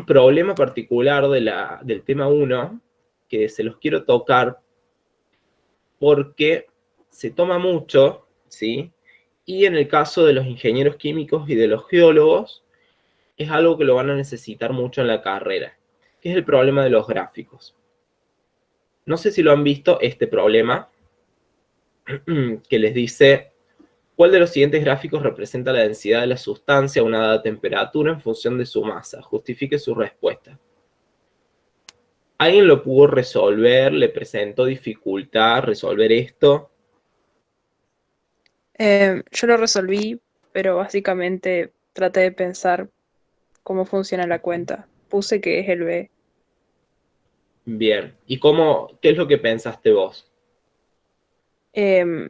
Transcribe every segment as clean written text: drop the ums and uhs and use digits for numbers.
problema particular del tema 1 que se los quiero tocar porque se toma mucho, ¿sí? Y en el caso de los ingenieros químicos y de los geólogos, es algo que lo van a necesitar mucho en la carrera, que es el problema de los gráficos. No sé si lo han visto, este problema, que les dice, ¿cuál de los siguientes gráficos representa la densidad de la sustancia a una dada temperatura en función de su masa? Justifique su respuesta. ¿Alguien lo pudo resolver? ¿Le presentó dificultad resolver esto? Yo lo resolví, pero básicamente traté de pensar cómo funciona la cuenta. Puse que es el B. Bien. ¿Y qué es lo que pensaste vos? Em,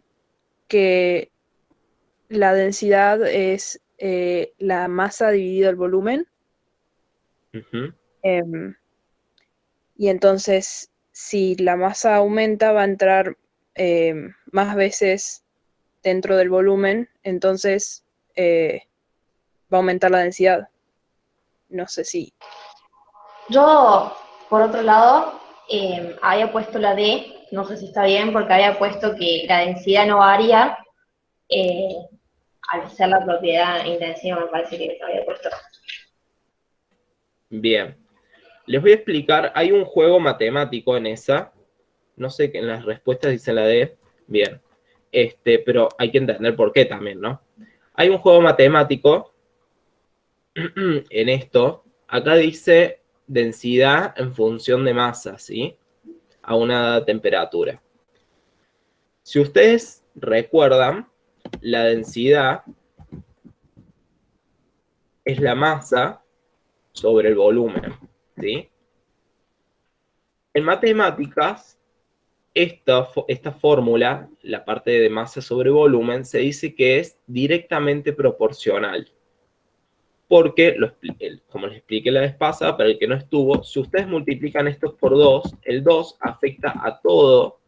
que la densidad es la masa dividido el volumen. Ujú. em, y entonces, si la masa aumenta, va a entrar más veces dentro del volumen, entonces va a aumentar la densidad. No sé si. Yo, por otro lado, había puesto la D, no sé si está bien, porque había puesto que la densidad no varía eh, al ser la propiedad intensiva, me parece que había puesto. Bien. Les voy a explicar, hay un juego matemático en esa, no sé, que en las respuestas dice la D, bien, pero hay que entender por qué también, ¿no? Hay un juego matemático en esto, acá dice densidad en función de masa, ¿sí? A una temperatura. Si ustedes recuerdan, la densidad es la masa sobre el volumen, ¿sí? En matemáticas, esta fórmula, la parte de masa sobre volumen, se dice que es directamente proporcional. Porque, como les expliqué la vez pasada, para el que no estuvo, si ustedes multiplican estos por 2, el 2 afecta a toda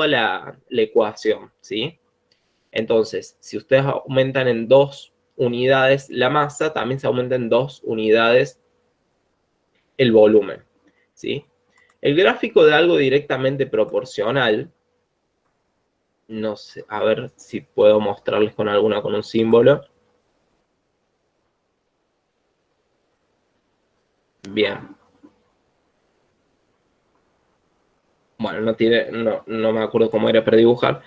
la ecuación, ¿sí? Entonces, si ustedes aumentan en 2 unidades la masa, también se aumenta en 2 unidades el volumen, ¿sí? El gráfico de algo directamente proporcional, no sé, a ver si puedo mostrarles con un símbolo. Bien. Bueno, no me acuerdo cómo era para dibujar.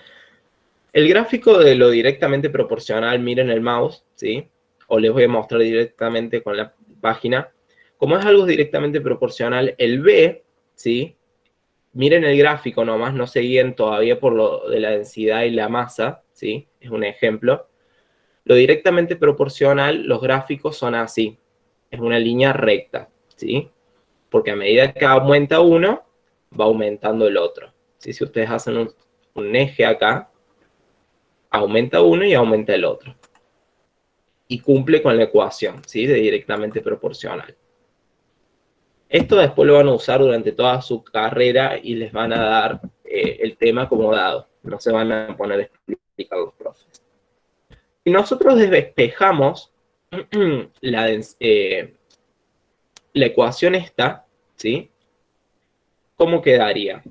El gráfico de lo directamente proporcional, miren el mouse, ¿sí? O les voy a mostrar directamente con la página. Como es algo directamente proporcional, el B, ¿sí? Miren el gráfico nomás, no se guíen todavía por lo de la densidad y la masa, ¿sí? Es un ejemplo. Lo directamente proporcional, los gráficos son así. Es una línea recta, ¿sí? Porque a medida que aumenta uno, va aumentando el otro. ¿Sí? Si ustedes hacen un eje acá, aumenta uno y aumenta el otro. Y cumple con la ecuación, ¿sí? De directamente proporcional. Esto después lo van a usar durante toda su carrera y les van a dar el tema como dado. No se van a poner a explicar los profes. Si nosotros despejamos la ecuación esta, ¿sí? ¿Cómo quedaría?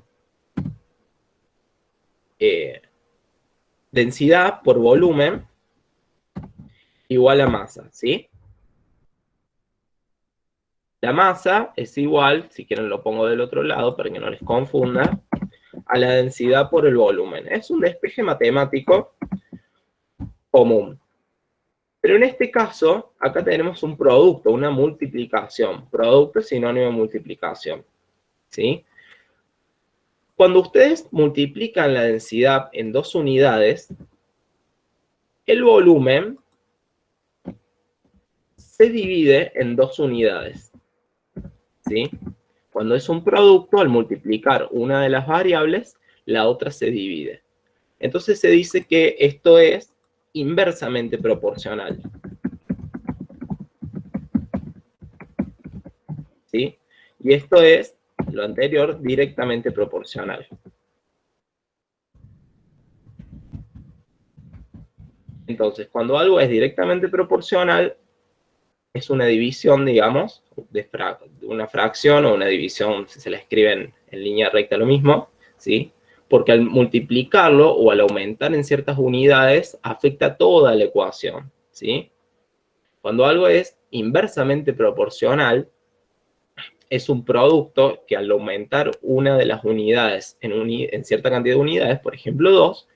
Densidad por volumen igual a masa, ¿sí? La masa es igual, si quieren lo pongo del otro lado para que no les confunda, a la densidad por el volumen. Es un despeje matemático común. Pero en este caso, acá tenemos un producto, una multiplicación. Producto es sinónimo de multiplicación, ¿sí? Cuando ustedes multiplican la densidad en 2 unidades, el volumen se divide en 2 unidades, ¿sí? Cuando es un producto, al multiplicar una de las variables, la otra se divide. Entonces se dice que esto es inversamente proporcional, ¿sí? Y esto es, lo anterior, directamente proporcional. Entonces, cuando algo es directamente proporcional, es una división, digamos, de una fracción o una división, si se la escribe en línea recta lo mismo, ¿sí? Porque al multiplicarlo o al aumentar en ciertas unidades, afecta toda la ecuación, ¿sí? Cuando algo es inversamente proporcional, es un producto que al aumentar una de las unidades en cierta cantidad de unidades, por ejemplo 2,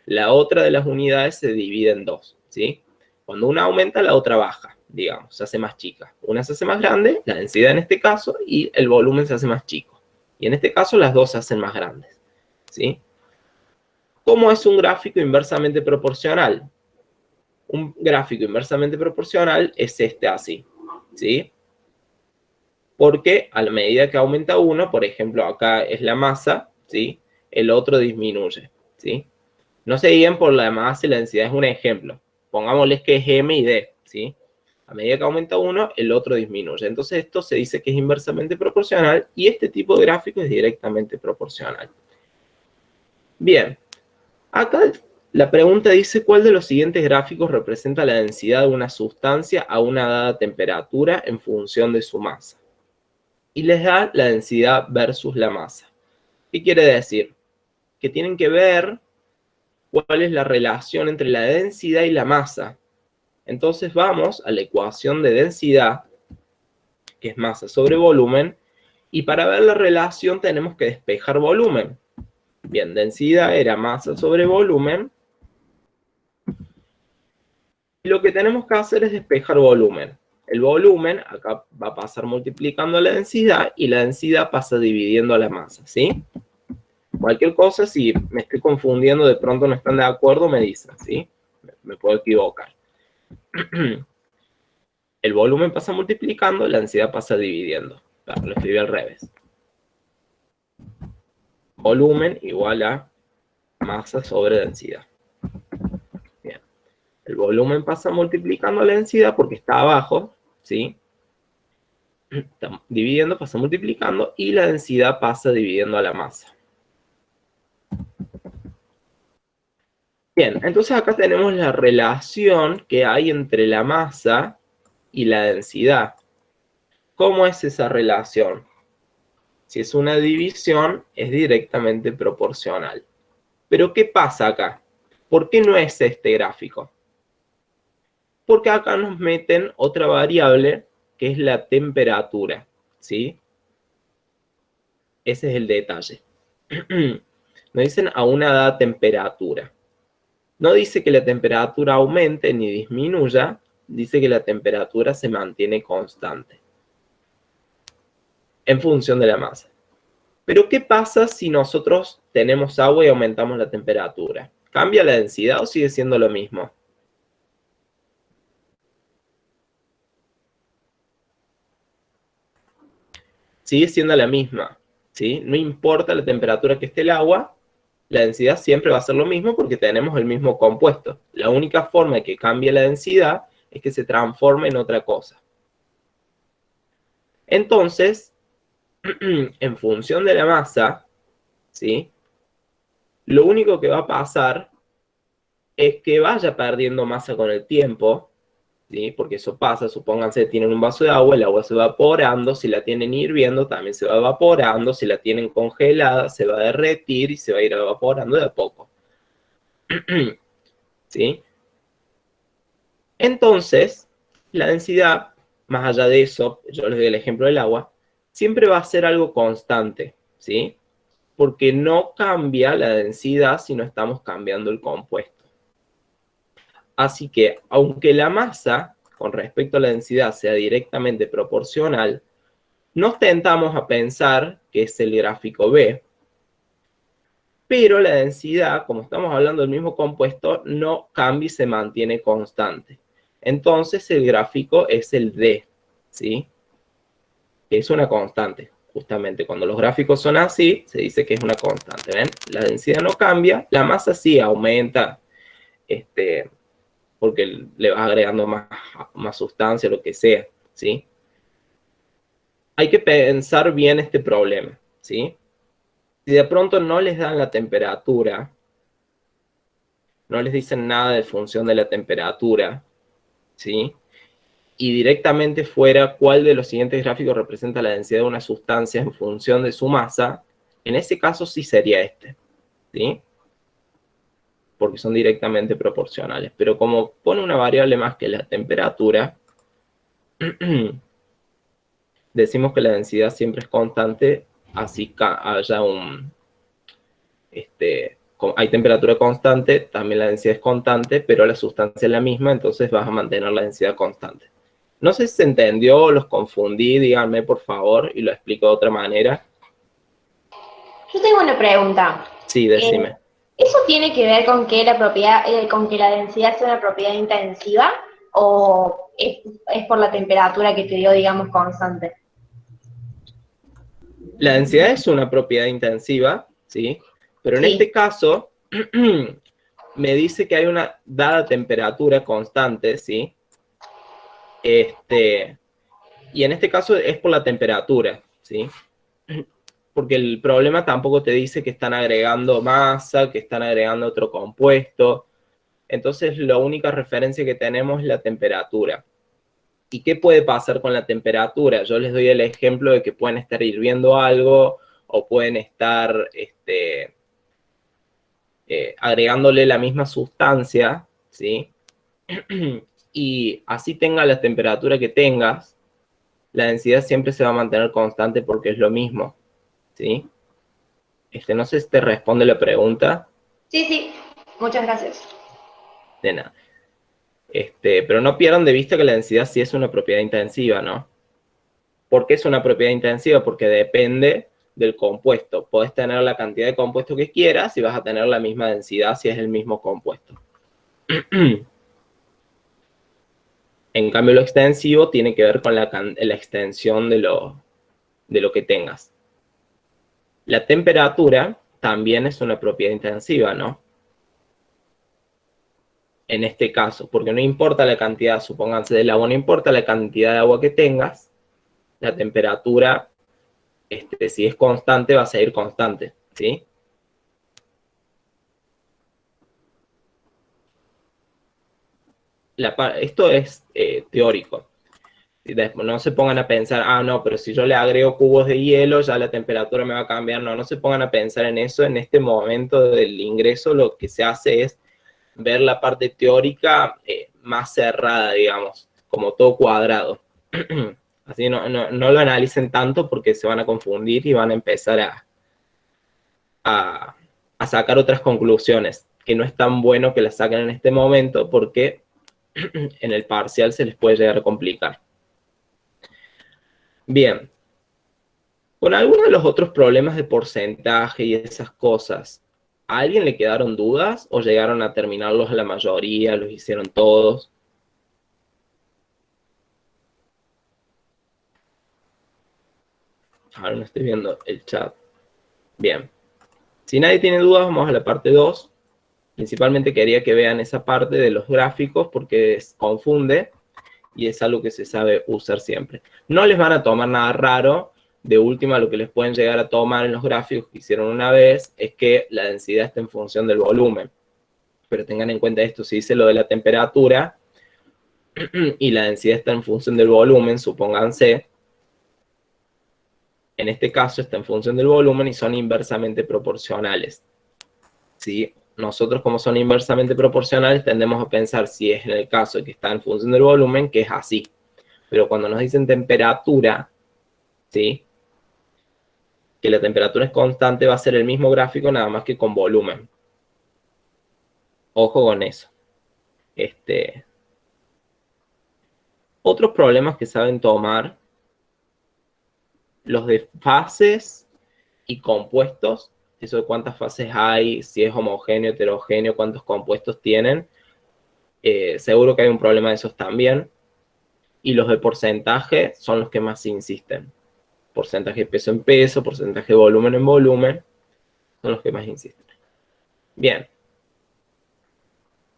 la otra de las unidades se divide en 2, ¿sí? Cuando una aumenta, la otra baja, digamos, se hace más chica. Una se hace más grande, la densidad en este caso, y el volumen se hace más chico. Y en este caso las dos se hacen más grandes, ¿sí? ¿Cómo es un gráfico inversamente proporcional? Un gráfico inversamente proporcional es este así, ¿sí? Porque a la medida que aumenta uno, por ejemplo, acá es la masa, ¿sí? El otro disminuye, ¿sí? No se guíen por la masa y la densidad, es un ejemplo. Pongámosles que es M y D, ¿sí? A medida que aumenta uno, el otro disminuye. Entonces esto se dice que es inversamente proporcional y este tipo de gráfico es directamente proporcional. Bien, acá la pregunta dice, ¿cuál de los siguientes gráficos representa la densidad de una sustancia a una dada temperatura en función de su masa? Y les da la densidad versus la masa. ¿Qué quiere decir? Que tienen que ver cuál es la relación entre la densidad y la masa. Entonces vamos a la ecuación de densidad, que es masa sobre volumen, y para ver la relación tenemos que despejar volumen. Bien, densidad era masa sobre volumen, y lo que tenemos que hacer es despejar volumen. El volumen acá va a pasar multiplicando la densidad, y la densidad pasa dividiendo a la masa, ¿sí? Cualquier cosa, si me estoy confundiendo, de pronto no están de acuerdo, me dicen, ¿sí? Me puedo equivocar. El volumen pasa multiplicando, la densidad pasa dividiendo. Claro, lo escribí al revés. Volumen igual a masa sobre densidad. Bien. El volumen pasa multiplicando la densidad porque está abajo, ¿sí? Está dividiendo, pasa multiplicando, y la densidad pasa dividiendo a la masa. Bien, entonces acá tenemos la relación que hay entre la masa y la densidad. ¿Cómo es esa relación? Si es una división, es directamente proporcional. Pero ¿qué pasa acá? ¿Por qué no es este gráfico? Porque acá nos meten otra variable que es la temperatura, ¿sí? Ese es el detalle. Nos dicen a una dada temperatura. No dice que la temperatura aumente ni disminuya, dice que la temperatura se mantiene constante en función de la masa. Pero ¿qué pasa si nosotros tenemos agua y aumentamos la temperatura? ¿Cambia la densidad o sigue siendo lo mismo? Sigue siendo la misma, ¿sí? No importa la temperatura que esté el agua, la densidad siempre va a ser lo mismo porque tenemos el mismo compuesto. La única forma de que cambie la densidad es que se transforme en otra cosa. Entonces, en función de la masa, ¿sí? Lo único que va a pasar es que vaya perdiendo masa con el tiempo, ¿sí? Porque eso pasa, supónganse que tienen un vaso de agua, el agua se va evaporando, si la tienen hirviendo también se va evaporando, si la tienen congelada se va a derretir y se va a ir evaporando de a poco. ¿Sí? Entonces, la densidad, más allá de eso, yo les doy el ejemplo del agua, siempre va a ser algo constante, ¿sí? Porque no cambia la densidad si no estamos cambiando el compuesto. Así que, aunque la masa con respecto a la densidad sea directamente proporcional, nos tentamos a pensar que es el gráfico B, pero la densidad, como estamos hablando del mismo compuesto, no cambia y se mantiene constante. Entonces el gráfico es el D, ¿sí? Que es una constante. Justamente cuando los gráficos son así, se dice que es una constante, ¿ven? La densidad no cambia, la masa sí aumenta, porque le vas agregando más sustancia, lo que sea, ¿sí? Hay que pensar bien este problema, ¿sí? Si de pronto no les dan la temperatura, no les dicen nada de función de la temperatura, ¿sí? y directamente fuera cuál de los siguientes gráficos representa la densidad de una sustancia en función de su masa, en ese caso sí sería este, ¿sí? Porque son directamente proporcionales. Pero como pone una variable más que la temperatura, decimos que la densidad siempre es constante, así haya hay temperatura constante, también la densidad es constante, pero la sustancia es la misma, entonces vas a mantener la densidad constante. No sé si se entendió, los confundí, díganme por favor, y lo explico de otra manera. Yo tengo una pregunta. Sí, decime. ¿Eso tiene que ver con que la propiedad, con que la densidad sea una propiedad intensiva o es por la temperatura que te dio, digamos, constante? La densidad es una propiedad intensiva, ¿sí? Pero en Sí. este caso, me dice que hay una dada temperatura constante, ¿sí? Y en este caso es por la temperatura, ¿sí? Porque el problema tampoco te dice que están agregando masa, que están agregando otro compuesto. Entonces, la única referencia que tenemos es la temperatura. ¿Y qué puede pasar con la temperatura? Yo les doy el ejemplo de que pueden estar hirviendo algo o pueden estar agregándole la misma sustancia, ¿sí? Y así tenga la temperatura que tengas, la densidad siempre se va a mantener constante porque es lo mismo, ¿sí? No sé si te responde la pregunta. Sí, sí. Muchas gracias. De nada. Pero no pierdan de vista que la densidad sí es una propiedad intensiva, ¿no? ¿Por qué es una propiedad intensiva? Porque depende del compuesto. Podés tener la cantidad de compuesto que quieras y vas a tener la misma densidad si es el mismo compuesto. En cambio, lo extensivo tiene que ver con la extensión de lo que tengas. La temperatura también es una propiedad intensiva, ¿no? En este caso, porque no importa la cantidad, supónganse, del agua, no importa la cantidad de agua que tengas, la temperatura, si es constante, va a seguir constante, ¿sí? Esto es teórico. No se pongan a pensar, ah, no, pero si yo le agrego cubos de hielo, ya la temperatura me va a cambiar. No, no se pongan a pensar en eso. En este momento del ingreso, lo que se hace es ver la parte teórica más cerrada, digamos, como todo cuadrado. Así no lo analicen tanto porque se van a confundir y van a empezar a sacar otras conclusiones, que no es tan bueno que las saquen en este momento porque en el parcial se les puede llegar a complicar. Bien, con algunos de los otros problemas de porcentaje y esas cosas, ¿a alguien le quedaron dudas o llegaron a terminarlos a la mayoría, los hicieron todos? Ahora no estoy viendo el chat. Bien, si nadie tiene dudas, vamos a la parte 2. Principalmente quería que vean esa parte de los gráficos porque confunde y es algo que se sabe usar siempre. No les van a tomar nada raro. De última, lo que les pueden llegar a tomar en los gráficos que hicieron una vez es que la densidad está en función del volumen. Pero tengan en cuenta esto, si dice lo de la temperatura y la densidad está en función del volumen, supónganse, en este caso está en función del volumen y son inversamente proporcionales. ¿Sí? Nosotros, como son inversamente proporcionales, tendemos a pensar, si es en el caso de que está en función del volumen, que es así. Pero cuando nos dicen temperatura, ¿sí? Que la temperatura es constante, va a ser el mismo gráfico, nada más que con volumen. Ojo con eso. Otros problemas que saben tomar, los de fases y compuestos, eso de cuántas fases hay, si es homogéneo, heterogéneo, cuántos compuestos tienen. Seguro que hay un problema de esos también. Y los de porcentaje son los que más insisten. Porcentaje de peso en peso, porcentaje de volumen en volumen, son los que más insisten. Bien.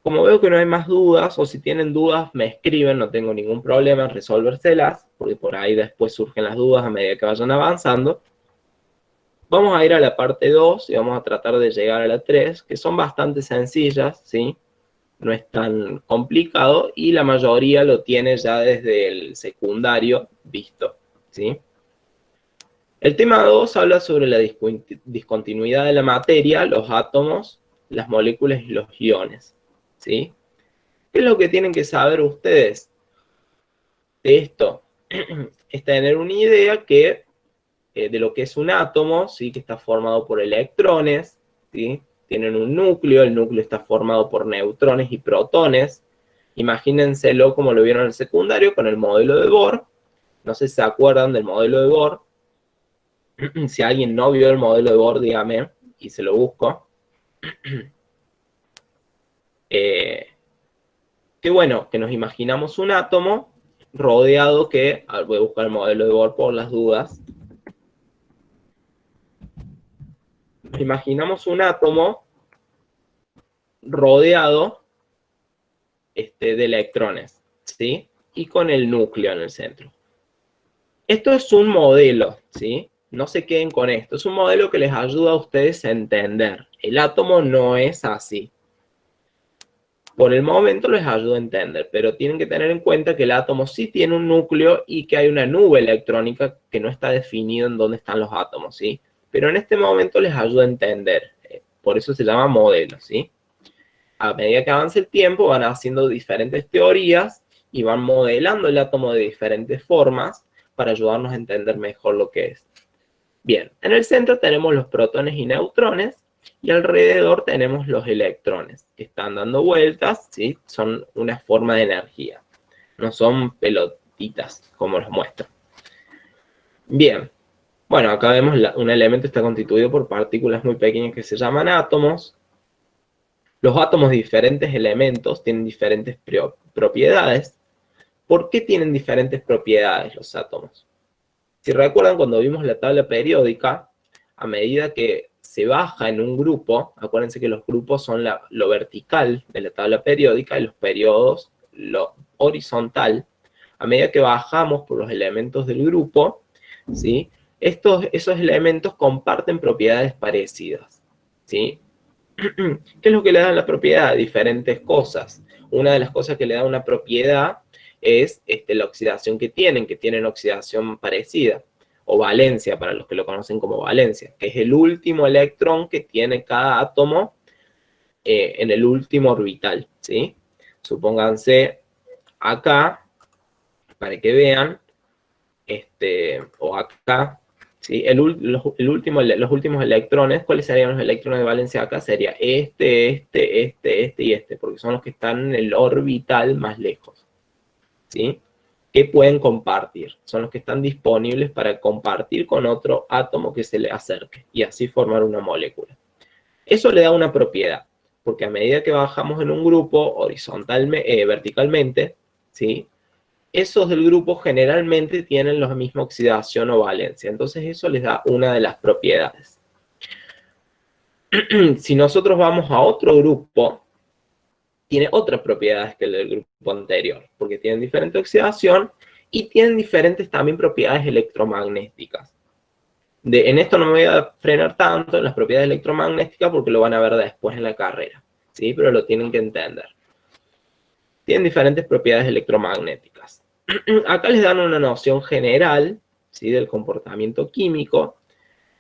Como veo que no hay más dudas, o si tienen dudas, me escriben, no tengo ningún problema en resolvérselas, porque por ahí después surgen las dudas a medida que vayan avanzando. Vamos a ir a la parte 2 y vamos a tratar de llegar a la 3, que son bastante sencillas, ¿sí? no es tan complicado y la mayoría lo tiene ya desde el secundario visto, ¿sí? El tema 2 habla sobre la discontinuidad de la materia, los átomos, las moléculas y los iones, ¿sí? ¿Qué es lo que tienen que saber ustedes de esto? Es tener una idea de lo que es un átomo, ¿sí? Que está formado por electrones, ¿sí? Tienen un núcleo, el núcleo está formado por neutrones y protones. Imagínenselo como lo vieron en el secundario con el modelo de Bohr. No sé si se acuerdan del modelo de Bohr. Si alguien no vio el modelo de Bohr, dígame, y se lo busco. Que bueno, que nos imaginamos un átomo rodeado que, voy a buscar el modelo de Bohr por las dudas. Nos imaginamos un átomo rodeado de electrones, ¿sí? Y con el núcleo en el centro. Esto es un modelo, ¿sí? No se queden con esto. Es un modelo que les ayuda a ustedes a entender. El átomo no es así. Por el momento les ayuda a entender, pero tienen que tener en cuenta que el átomo sí tiene un núcleo y que hay una nube electrónica que no está definido en dónde están los átomos, ¿sí? Pero en este momento les ayuda a entender. Por eso se llama modelo, ¿sí? A medida que avance el tiempo van haciendo diferentes teorías y van modelando el átomo de diferentes formas para ayudarnos a entender mejor lo que es. Bien, en el centro tenemos los protones y neutrones y alrededor tenemos los electrones que están dando vueltas, ¿sí? Son una forma de energía, no son pelotitas como los muestro. Bien, bueno, acá vemos un elemento está constituido por partículas muy pequeñas que se llaman átomos. Los átomos de diferentes elementos tienen diferentes propiedades. ¿Por qué tienen diferentes propiedades los átomos? Si recuerdan, cuando vimos la tabla periódica, a medida que se baja en un grupo, acuérdense que los grupos son lo vertical de la tabla periódica y los periodos lo horizontal. A medida que bajamos por los elementos del grupo, ¿sí? Esos elementos comparten propiedades parecidas, ¿sí? ¿Qué es lo que le dan la propiedad? Diferentes cosas. Una de las cosas que le da una propiedad es la oxidación que tienen oxidación parecida, o valencia, para los que lo conocen como valencia, que es el último electrón que tiene cada átomo en el último orbital, ¿sí? Supónganse acá, para que vean, o acá, ¿sí? Los últimos electrones, ¿cuáles serían los electrones de valencia acá? Sería este y este, porque son los que están en el orbital más lejos, ¿sí? Que pueden compartir, son los que están disponibles para compartir con otro átomo que se le acerque, y así formar una molécula. Eso le da una propiedad, porque a medida que bajamos en un grupo verticalmente, ¿sí? Esos del grupo generalmente tienen la misma oxidación o valencia. Entonces eso les da una de las propiedades. Si nosotros vamos a otro grupo, tiene otras propiedades que el del grupo anterior, porque tienen diferente oxidación y tienen diferentes también propiedades electromagnéticas. En esto no me voy a frenar tanto en las propiedades electromagnéticas porque lo van a ver después en la carrera, ¿sí? Pero lo tienen que entender. Tienen diferentes propiedades electromagnéticas. Acá les dan una noción general, ¿sí? Del comportamiento químico.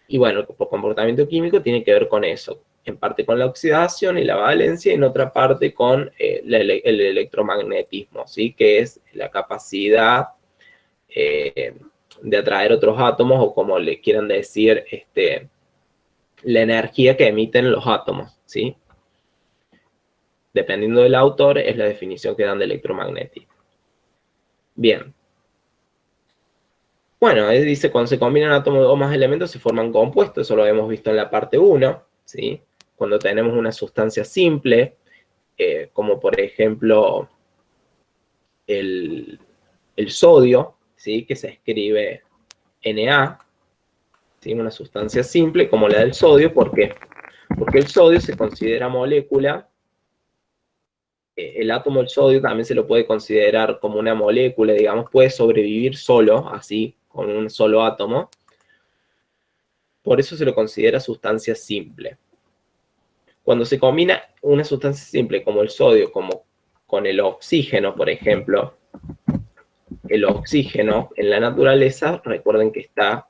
Y bueno, el comportamiento químico tiene que ver con eso. En parte con la oxidación y la valencia, y en otra parte con el electromagnetismo, ¿sí? Que es la capacidad de atraer otros átomos, o como le quieran decir, la energía que emiten los átomos, ¿sí? Dependiendo del autor, es la definición que dan de electromagnetismo. Bien. Bueno, ahí dice, cuando se combinan átomos o más elementos se forman compuestos, eso lo hemos visto en la parte 1, ¿sí? Cuando tenemos una sustancia simple, como por ejemplo el sodio, ¿sí? Que se escribe Na, ¿sí? Una sustancia simple como la del sodio. ¿Por qué? Porque el sodio se considera molécula. El átomo del sodio también se lo puede considerar como una molécula, digamos, puede sobrevivir solo, así, con un solo átomo. Por eso se lo considera sustancia simple. Cuando se combina una sustancia simple como el sodio, como con el oxígeno, por ejemplo, el oxígeno en la naturaleza, recuerden que está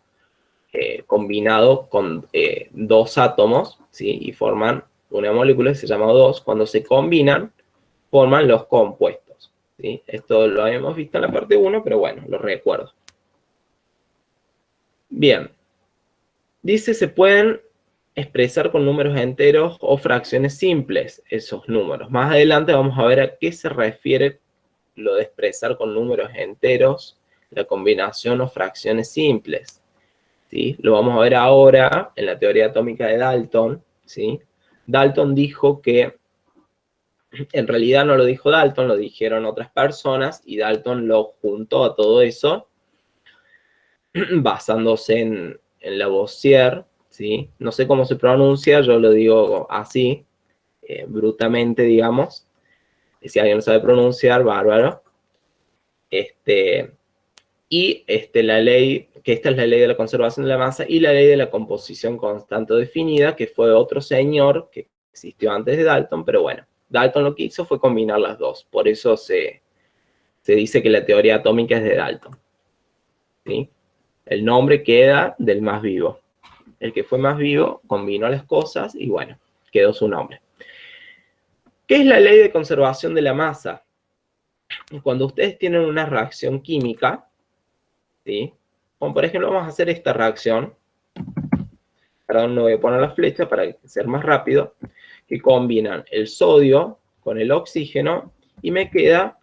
combinado con dos átomos, ¿sí? Y forman una molécula que se llama O2. Cuando se combinan, forman los compuestos, ¿sí? Esto lo habíamos visto en la parte 1, pero bueno, lo recuerdo. Bien. Dice, se pueden expresar con números enteros o fracciones simples esos números. Más adelante vamos a ver a qué se refiere lo de expresar con números enteros, la combinación o fracciones simples, ¿sí? Lo vamos a ver ahora en la teoría atómica de Dalton, ¿sí? Dalton dijo que, en realidad no lo dijo Dalton, lo dijeron otras personas, y Dalton lo juntó a todo eso, basándose en Lavoisier, ¿sí? No sé cómo se pronuncia, yo lo digo así, brutamente, digamos. Si alguien lo sabe pronunciar, bárbaro. La ley, que esta es la ley de la conservación de la masa y la ley de la composición constante o definida, que fue otro señor que existió antes de Dalton, pero bueno, Dalton lo que hizo fue combinar las dos, por eso se dice que la teoría atómica es de Dalton, ¿sí? El nombre queda del más vivo. El que fue más vivo combinó las cosas y bueno, quedó su nombre. ¿Qué es la ley de conservación de la masa? Cuando ustedes tienen una reacción química, ¿sí? Como por ejemplo vamos a hacer esta reacción, perdón, no voy a poner la flecha para ser más rápido, que combinan el sodio con el oxígeno y me queda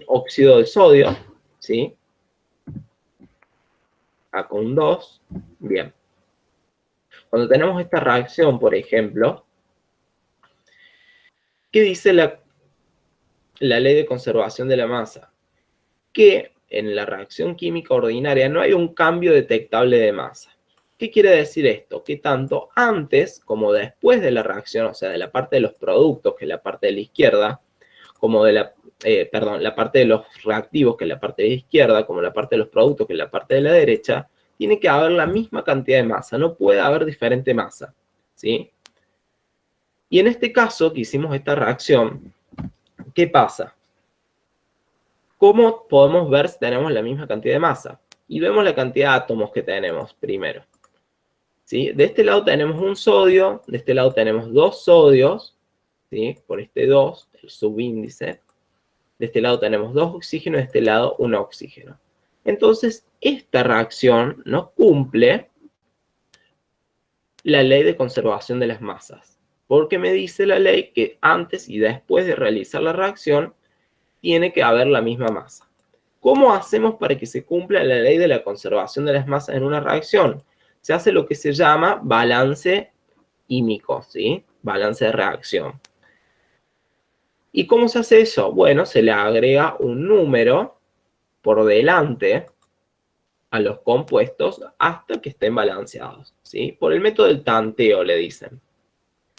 óxido de sodio, ¿sí? A con 2, bien. Cuando tenemos esta reacción, por ejemplo, ¿qué dice la ley de conservación de la masa? Que en la reacción química ordinaria no hay un cambio detectable de masa. ¿Qué quiere decir esto? Que tanto antes como después de la reacción, o sea, de la parte de los productos, que es la parte de la izquierda, como de la parte de los reactivos, que es la parte de la izquierda, como la parte de los productos, que es la parte de la derecha, tiene que haber la misma cantidad de masa, no puede haber diferente masa, ¿sí? Y en este caso, que hicimos esta reacción, ¿qué pasa? ¿Cómo podemos ver si tenemos la misma cantidad de masa? Y vemos la cantidad de átomos que tenemos primero, ¿sí? De este lado tenemos un sodio, de este lado tenemos dos sodios, ¿sí? Por este 2, el subíndice. De este lado tenemos dos oxígenos, de este lado un oxígeno. Entonces, esta reacción no cumple la ley de conservación de las masas, porque me dice la ley que antes y después de realizar la reacción tiene que haber la misma masa. ¿Cómo hacemos para que se cumpla la ley de la conservación de las masas en una reacción? Se hace lo que se llama balance químico, ¿sí? Balance de reacción. ¿Y cómo se hace eso? Bueno, se le agrega un número por delante a los compuestos hasta que estén balanceados, ¿sí? Por el método del tanteo le dicen.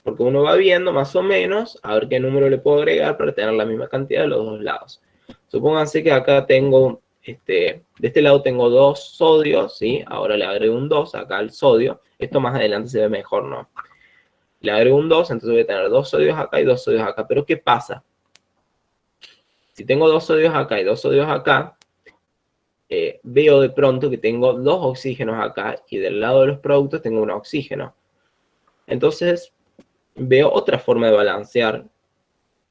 Porque uno va viendo más o menos a ver qué número le puedo agregar para tener la misma cantidad de los dos lados. Supónganse que acá tengo, de este lado tengo dos sodios, ¿sí? Ahora le agrego un 2 acá al sodio. Esto más adelante se ve mejor, ¿no? Le agrego un 2, entonces voy a tener dos sodios acá y dos sodios acá. Pero ¿qué pasa? Si tengo dos sodios acá y dos sodios acá, veo de pronto que tengo dos oxígenos acá y del lado de los productos tengo un oxígeno. Entonces, veo otra forma de balancear.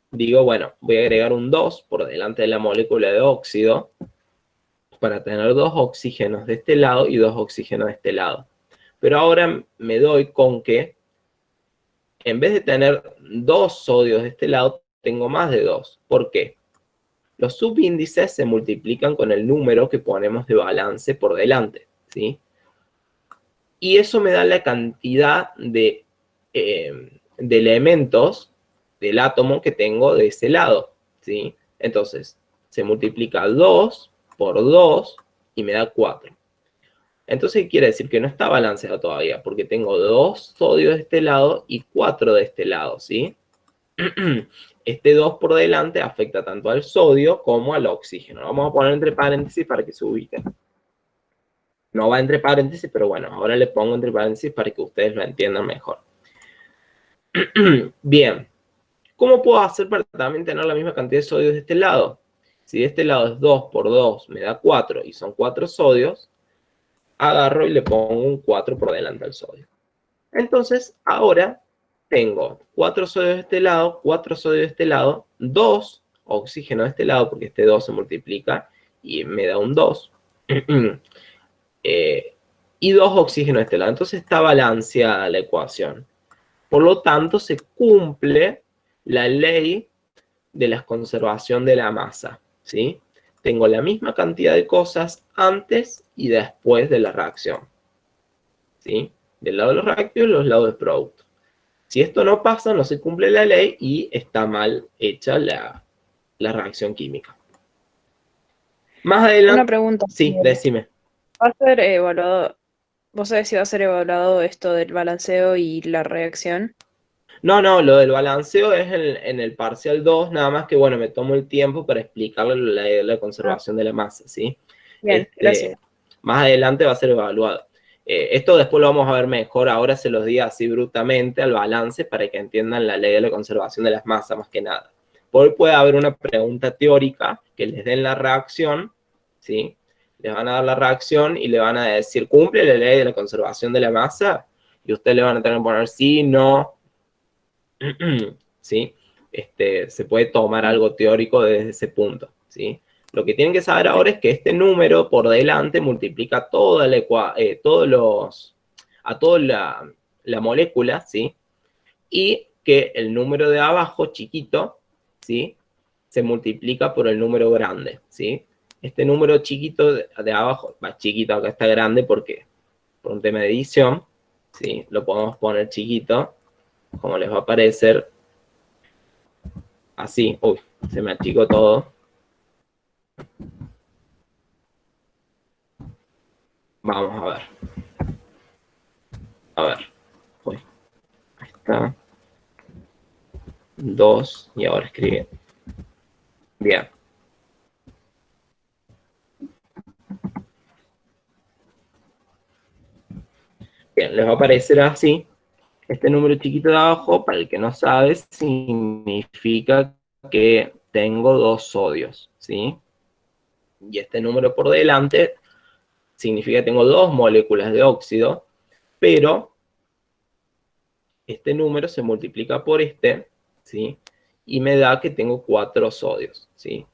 Digo, bueno, voy a agregar un 2 por delante de la molécula de óxido para tener dos oxígenos de este lado y dos oxígenos de este lado. Pero ahora me doy con que en vez de tener dos sodios de este lado, tengo más de dos. ¿Por qué? Los subíndices se multiplican con el número que ponemos de balance por delante, ¿sí? Y eso me da la cantidad de elementos del átomo que tengo de ese lado, ¿sí? Entonces, se multiplica 2 por 2 y me da 4. Entonces, quiere decir que no está balanceado todavía, porque tengo 2 sodios de este lado y 4 de este lado, ¿sí? Este 2 por delante afecta tanto al sodio como al oxígeno. Lo vamos a poner entre paréntesis para que se ubiquen. No va entre paréntesis, pero bueno, ahora le pongo entre paréntesis para que ustedes lo entiendan mejor. Bien, ¿cómo puedo hacer para también tener la misma cantidad de sodios de este lado? Si de este lado es 2 por 2 me da 4 y son 4 sodios, agarro y le pongo un 4 por delante al sodio. Entonces, ahora tengo 4 sodios de este lado, 4 sodios de este lado, 2 oxígeno de este lado, porque este 2 se multiplica y me da un 2. Y 2 oxígenos de este lado. Entonces está balanceada la ecuación. Por lo tanto, se cumple la ley de la conservación de la masa, ¿sí? Tengo la misma cantidad de cosas antes y después de la reacción, ¿sí? Del lado de los reactivos y los lados del producto. Si esto no pasa, no se cumple la ley y está mal hecha la reacción química. Más adelante... Una pregunta. Sí, decime. ¿Va a ser evaluado? ¿Vos sabés si va a ser evaluado esto del balanceo y la reacción? No, lo del balanceo es en el parcial 2, nada más que, bueno, me tomo el tiempo para explicarle la conservación de la masa, ¿sí? Bien, gracias. Más adelante va a ser evaluado. Esto después lo vamos a ver mejor, ahora se los di así brutamente al balance para que entiendan la ley de la conservación de las masas más que nada. Por hoy puede haber una pregunta teórica que les den la reacción, ¿sí? Les van a dar la reacción y le van a decir, ¿cumple la ley de la conservación de la masa? Y ustedes le van a tener que poner sí, no, ¿sí? Se puede tomar algo teórico desde ese punto, ¿sí? Lo que tienen que saber ahora es que este número por delante multiplica toda la molécula, ¿sí? Y que el número de abajo, chiquito, ¿sí? Se multiplica por el número grande, ¿sí? Este número chiquito de abajo, más chiquito, acá está grande porque por un tema de edición, ¿sí? Lo podemos poner chiquito, como les va a aparecer así. Uy, se me achicó todo. Vamos a ver. A ver. Uy, ahí está. 2 y ahora escribe. Bien. Bien, les va a aparecer así. Este número chiquito de abajo, para el que no sabe, significa que tengo 2 sodios, ¿sí? Y este número por delante significa que tengo 2 moléculas de óxido, pero este número se multiplica por este, ¿sí? Y me da que tengo 4 sodios, ¿sí?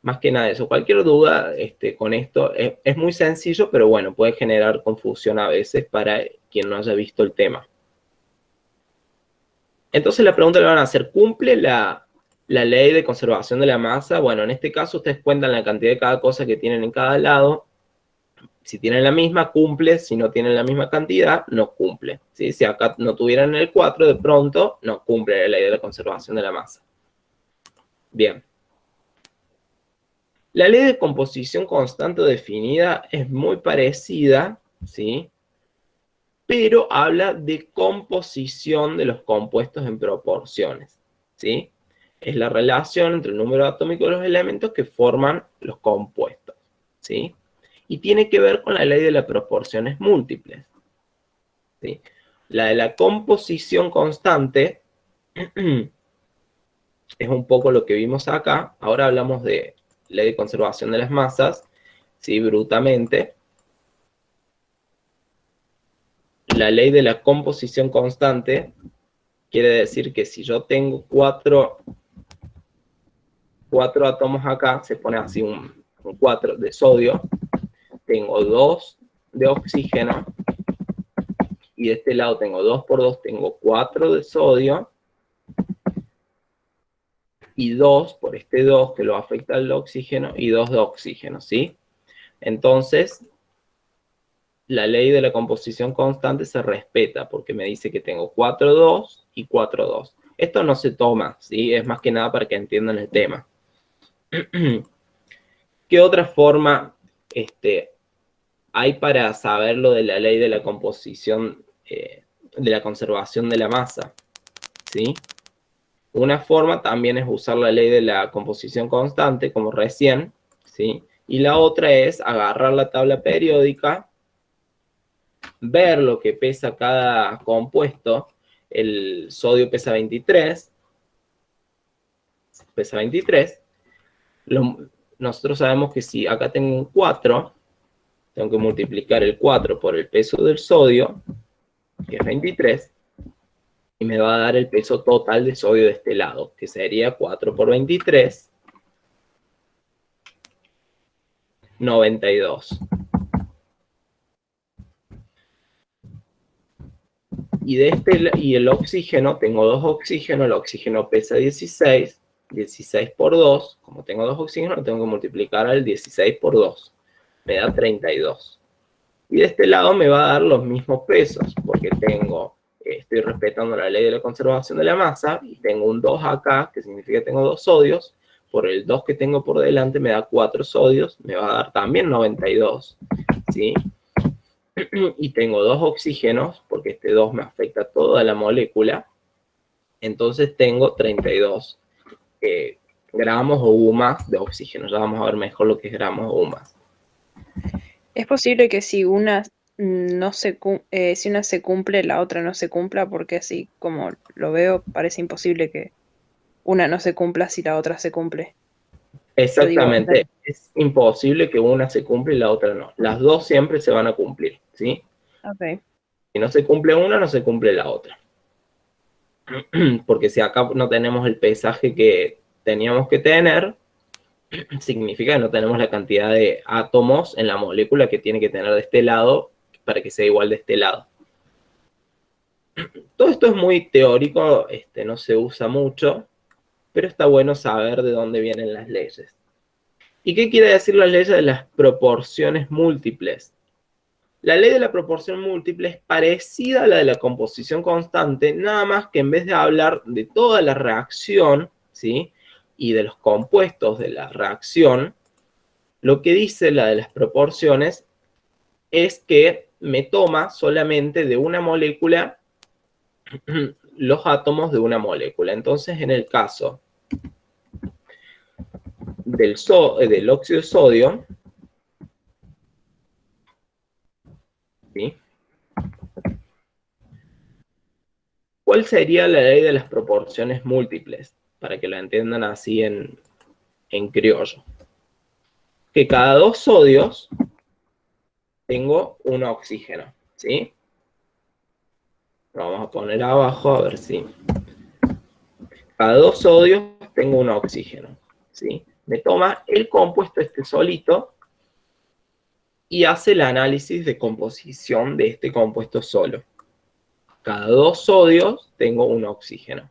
Más que nada eso. Cualquier duda con esto es muy sencillo, pero bueno, puede generar confusión a veces para quien no haya visto el tema. Entonces la pregunta le van a hacer, ¿cumple la ley de conservación de la masa? Bueno, en este caso ustedes cuentan la cantidad de cada cosa que tienen en cada lado. Si tienen la misma, cumple. Si no tienen la misma cantidad, no cumple, ¿sí? Si acá no tuvieran el 4, de pronto no cumple la ley de la conservación de la masa. Bien. La ley de composición constante definida es muy parecida, ¿sí? Pero habla de composición de los compuestos en proporciones, ¿sí? Es la relación entre el número atómico de los elementos que forman los compuestos, ¿sí? Y tiene que ver con la ley de las proporciones múltiples, ¿sí? La de la composición constante es un poco lo que vimos acá. Ahora hablamos de ley de conservación de las masas, ¿sí? Brutamente. La ley de la composición constante quiere decir que si yo tengo cuatro átomos acá, se pone así un 4 de sodio, tengo 2 de oxígeno, y de este lado tengo 2 por 2, tengo 4 de sodio, y 2 por este 2 que lo afecta al oxígeno, y 2 de oxígeno, ¿sí? Entonces, la ley de la composición constante se respeta, porque me dice que tengo 4, 2 y 4, 2. Esto no se toma, ¿sí? Es más que nada para que entiendan el tema. ¿Qué otra forma hay para saber lo de la ley de la composición, de la conservación de la masa? ¿Sí? Una forma también es usar la ley de la composición constante, como recién, ¿sí? Y la otra es agarrar la tabla periódica, ver lo que pesa cada compuesto. el sodio pesa 23, nosotros sabemos que si acá tengo un 4, tengo que multiplicar el 4 por el peso del sodio, que es 23, y me va a dar el peso total de sodio de este lado, que sería 4 por 23, 92. Y el oxígeno, tengo 2 oxígenos, el oxígeno pesa 16, 16 por 2, como tengo 2 oxígenos, tengo que multiplicar al 16 por 2, me da 32. Y de este lado me va a dar los mismos pesos, porque estoy respetando la ley de la conservación de la masa, y tengo un 2 acá, que significa que tengo 2 sodios, por el 2 que tengo por delante me da 4 sodios, me va a dar también 92, ¿sí? Y tengo 2 oxígenos, porque este 2 me afecta toda la molécula, entonces tengo 32 gramos o UMAS de oxígeno. Ya vamos a ver mejor lo que es gramos o UMAS. ¿Es posible que si una si una se cumple, la otra no se cumpla? Porque así como lo veo, parece imposible que una no se cumpla si la otra se cumple. Exactamente, es imposible que una se cumpla y la otra no. Las dos siempre se van a cumplir, ¿sí? Ok. Si no se cumple una, no se cumple la otra. Porque si acá no tenemos el pesaje que teníamos que tener, significa que no tenemos la cantidad de átomos en la molécula que tiene que tener de este lado para que sea igual de este lado. Todo esto es muy teórico, no se usa mucho, pero está bueno saber de dónde vienen las leyes. ¿Y qué quiere decir la ley de las proporciones múltiples? La ley de la proporción múltiple es parecida a la de la composición constante, nada más que en vez de hablar de toda la reacción, ¿sí?, y de los compuestos de la reacción, lo que dice la de las proporciones es que me toma solamente de una molécula los átomos de una molécula. Entonces, en el caso del óxido de sodio, ¿sí?, ¿cuál sería la ley de las proporciones múltiples? Para que lo entiendan así en criollo. Que cada 2 sodios tengo un oxígeno, ¿sí? Lo vamos a poner abajo a ver si. Cada 2 sodios tengo un oxígeno, ¿sí? Me toma el compuesto este solito y hace el análisis de composición de este compuesto solo. Cada 2 sodios tengo un oxígeno.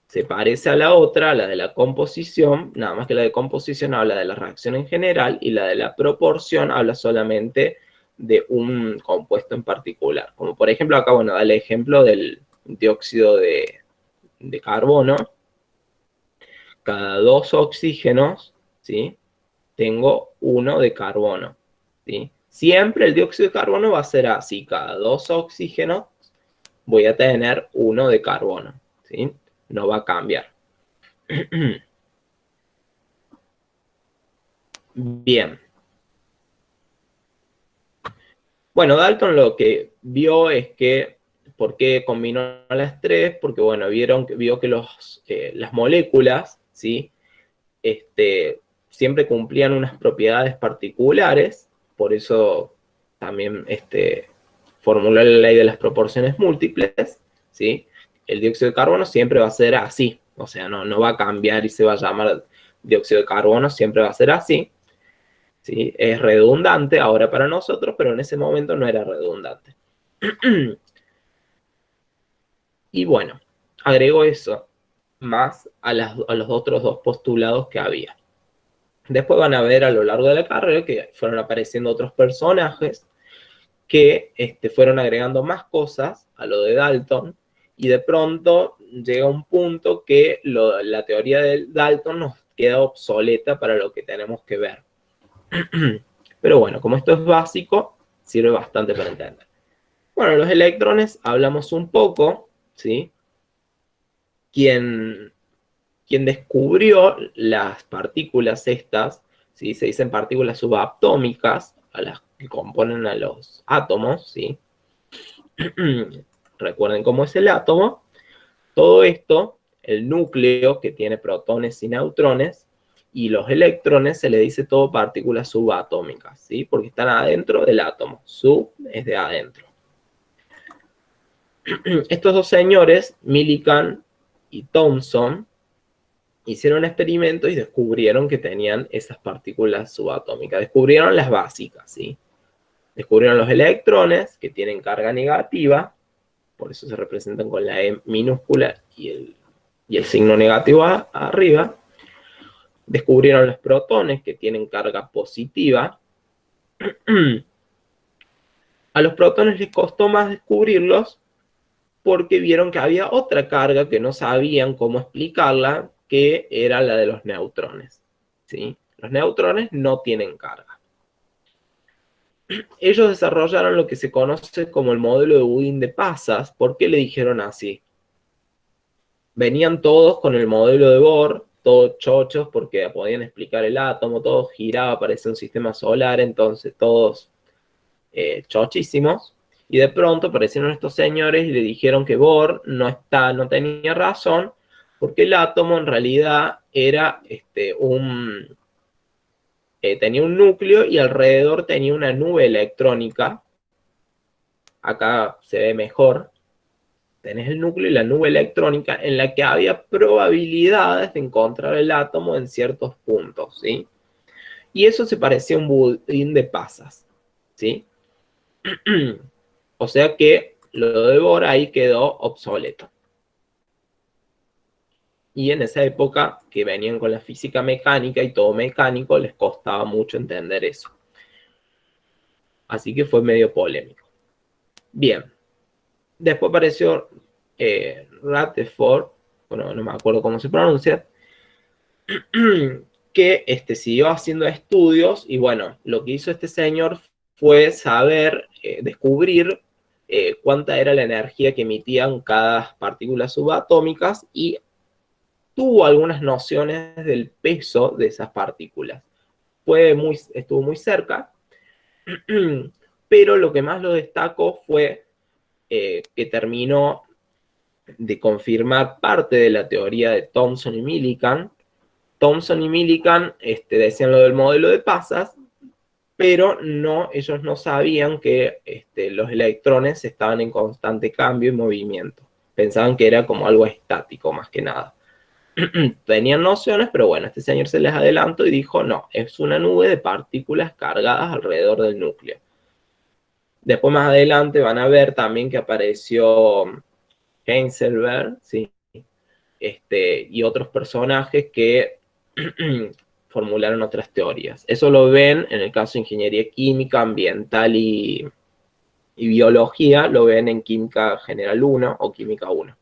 Se parece a la otra, la de la composición, nada más que la de composición habla de la reacción en general y la de la proporción habla solamente de un compuesto en particular. Como por ejemplo acá, bueno, da el ejemplo del dióxido de carbono. Cada 2 oxígenos, ¿sí?, tengo 1 de carbono, ¿sí? Siempre el dióxido de carbono va a ser así, cada 2 oxígenos voy a tener 1 de carbono, ¿sí? No va a cambiar. Bien. Bueno, Dalton lo que vio es que, ¿por qué combinó las tres? Porque, bueno, vio que las moléculas, ¿sí?, siempre cumplían unas propiedades particulares, por eso también formuló la ley de las proporciones múltiples, ¿sí? El dióxido de carbono siempre va a ser así, o sea, no va a cambiar y se va a llamar dióxido de carbono, siempre va a ser así, ¿sí? Es redundante ahora para nosotros, pero en ese momento no era redundante. Y bueno, agregó eso más a los otros 2 postulados que había. Después van a ver a lo largo de la carrera que fueron apareciendo otros personajes que fueron agregando más cosas a lo de Dalton, y de pronto llega un punto que la teoría de Dalton nos queda obsoleta para lo que tenemos que ver. Pero bueno, como esto es básico, sirve bastante para entender. Bueno, los electrones hablamos un poco, ¿sí? Quien descubrió las partículas estas, ¿sí?, se dicen partículas subatómicas, a las que componen a los átomos, ¿sí?, Recuerden cómo es el átomo. Todo esto, el núcleo que tiene protones y neutrones, y los electrones se le dice todo partículas subatómicas, ¿sí? Porque están adentro del átomo. Sub es de adentro. Estos dos señores, Millikan y Thomson, hicieron experimentos y descubrieron que tenían esas partículas subatómicas. Descubrieron las básicas, ¿sí? Descubrieron los electrones, que tienen carga negativa, por eso se representan con la E minúscula y el signo negativo arriba. Descubrieron los protones, que tienen carga positiva. A los protones les costó más descubrirlos porque vieron que había otra carga que no sabían cómo explicarla, que era la de los neutrones, ¿sí? Los neutrones no tienen carga. Ellos desarrollaron lo que se conoce como el modelo de Budín de pasas. ¿Por qué le dijeron así? Venían todos con el modelo de Bohr, todos chochos porque podían explicar el átomo, todo giraba, parecía un sistema solar, entonces todos chochísimos. Y de pronto aparecieron estos señores y le dijeron que Bohr no tenía razón, porque el átomo en realidad era tenía un núcleo y alrededor tenía una nube electrónica. Acá se ve mejor. Tenés el núcleo y la nube electrónica en la que había probabilidades de encontrar el átomo en ciertos puntos, ¿sí? Y eso se parecía a un budín de pasas, ¿sí? O sea que lo de Bohr ahí quedó obsoleto. Y en esa época que venían con la física mecánica y todo mecánico, les costaba mucho entender eso. Así que fue medio polémico. Bien. Después apareció Rutherford, bueno, no me acuerdo cómo se pronuncia, que siguió haciendo estudios y bueno, lo que hizo este señor fue saber, descubrir cuánta era la energía que emitían cada partícula subatómicas y tuvo algunas nociones del peso de esas partículas. Estuvo muy cerca, pero lo que más lo destacó fue que terminó de confirmar parte de la teoría de Thomson y Millikan. Thomson y Millikan decían lo del modelo de pasas, pero ellos no sabían que los electrones estaban en constante cambio y movimiento. Pensaban que era como algo estático más que nada. Tenían nociones, pero bueno, este señor se les adelantó y dijo, no, es una nube de partículas cargadas alrededor del núcleo. Después más adelante van a ver también que apareció Heisenberg, ¿sí? Y otros personajes que formularon otras teorías. Eso lo ven en el caso de ingeniería química, ambiental y biología, lo ven en química general 1 o química 1.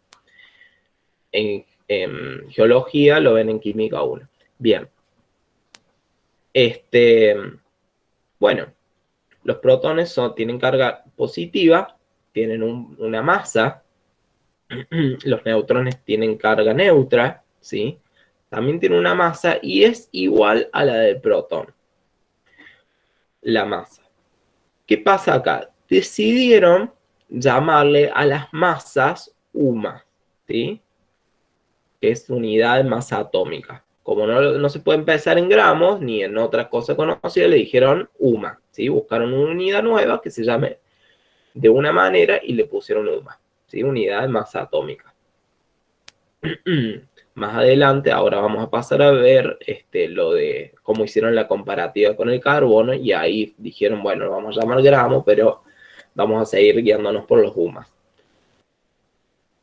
En geología lo ven en química 1. Bien. Bueno, los protones tienen carga positiva, tienen una masa. Los neutrones tienen carga neutra, ¿sí? También tiene una masa y es igual a la del protón. La masa. ¿Qué pasa acá? Decidieron llamarle a las masas UMA, ¿sí? Que es unidad de masa atómica. Como no se puede empezar en gramos ni en otra cosa conocida, le dijeron UMA, ¿sí? Buscaron una unidad nueva que se llame de una manera y le pusieron UMA, ¿sí? Unidad de masa atómica. Más adelante, ahora vamos a pasar a ver lo de cómo hicieron la comparativa con el carbono y ahí dijeron, bueno, lo vamos a llamar gramo, pero vamos a seguir guiándonos por los UMAs.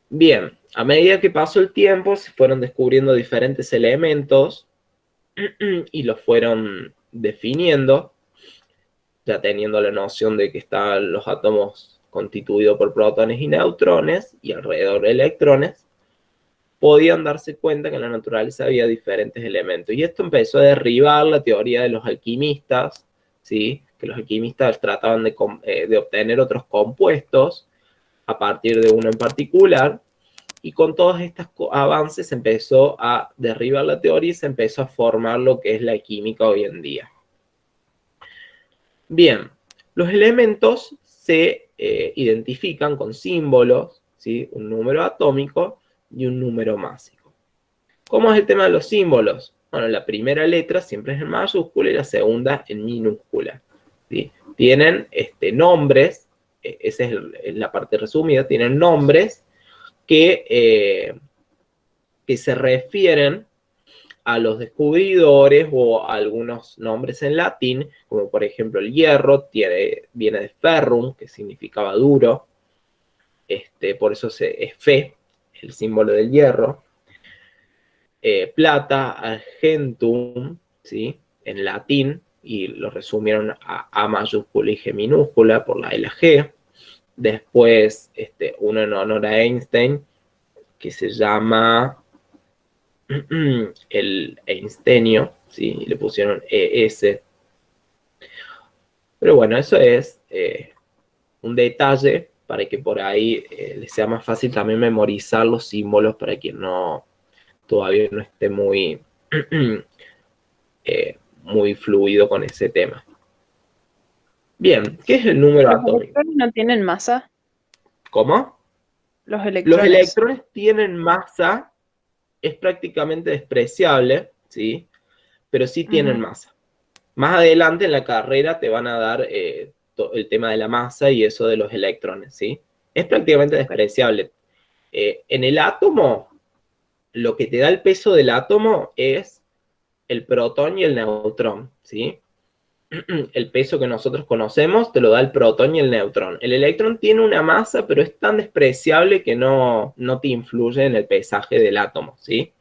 Bien, a medida que pasó el tiempo, se fueron descubriendo diferentes elementos y los fueron definiendo, ya teniendo la noción de que están los átomos constituidos por protones y neutrones y alrededor de electrones. Podían darse cuenta que en la naturaleza había diferentes elementos. Y esto empezó a derribar la teoría de los alquimistas, ¿sí? Que los alquimistas trataban de obtener otros compuestos a partir de uno en particular. Y con todos estos avances se empezó a derribar la teoría y se empezó a formar lo que es la química hoy en día. Bien, los elementos se identifican con símbolos, ¿sí? Un número atómico y un número másico. ¿Cómo es el tema de los símbolos? Bueno, la primera letra siempre es en mayúscula y la segunda en minúscula, ¿sí? Tienen nombres, esa es la parte resumida, tienen nombres que se refieren a los descubridores o a algunos nombres en latín, como por ejemplo el hierro viene de ferrum, que significaba duro, por eso es Fe, el símbolo del hierro. Plata, argentum, ¿sí? En latín, y lo resumieron a mayúscula y G minúscula por la de la G. Después, uno en honor a Einstein, que se llama el einstenio, ¿sí? Y le pusieron ES. Pero bueno, eso es un detalle para que por ahí les sea más fácil también memorizar los símbolos para quien todavía no esté muy, muy fluido con ese tema. Bien, ¿qué es el número ¿Los atómico? electrones no tienen masa? ¿Cómo? Los Los electrones. electrones tienen masa, es prácticamente despreciable, ¿sí? Pero sí tienen masa. Más adelante en la carrera te van a dar el tema de la masa y eso de los electrones, ¿sí? Es prácticamente despreciable. En el átomo, lo que te da el peso del átomo es el protón y el neutrón, ¿sí? El peso que nosotros conocemos te lo da el protón y el neutrón. El electrón tiene una masa, pero es tan despreciable que no te influye en el pesaje del átomo, ¿sí?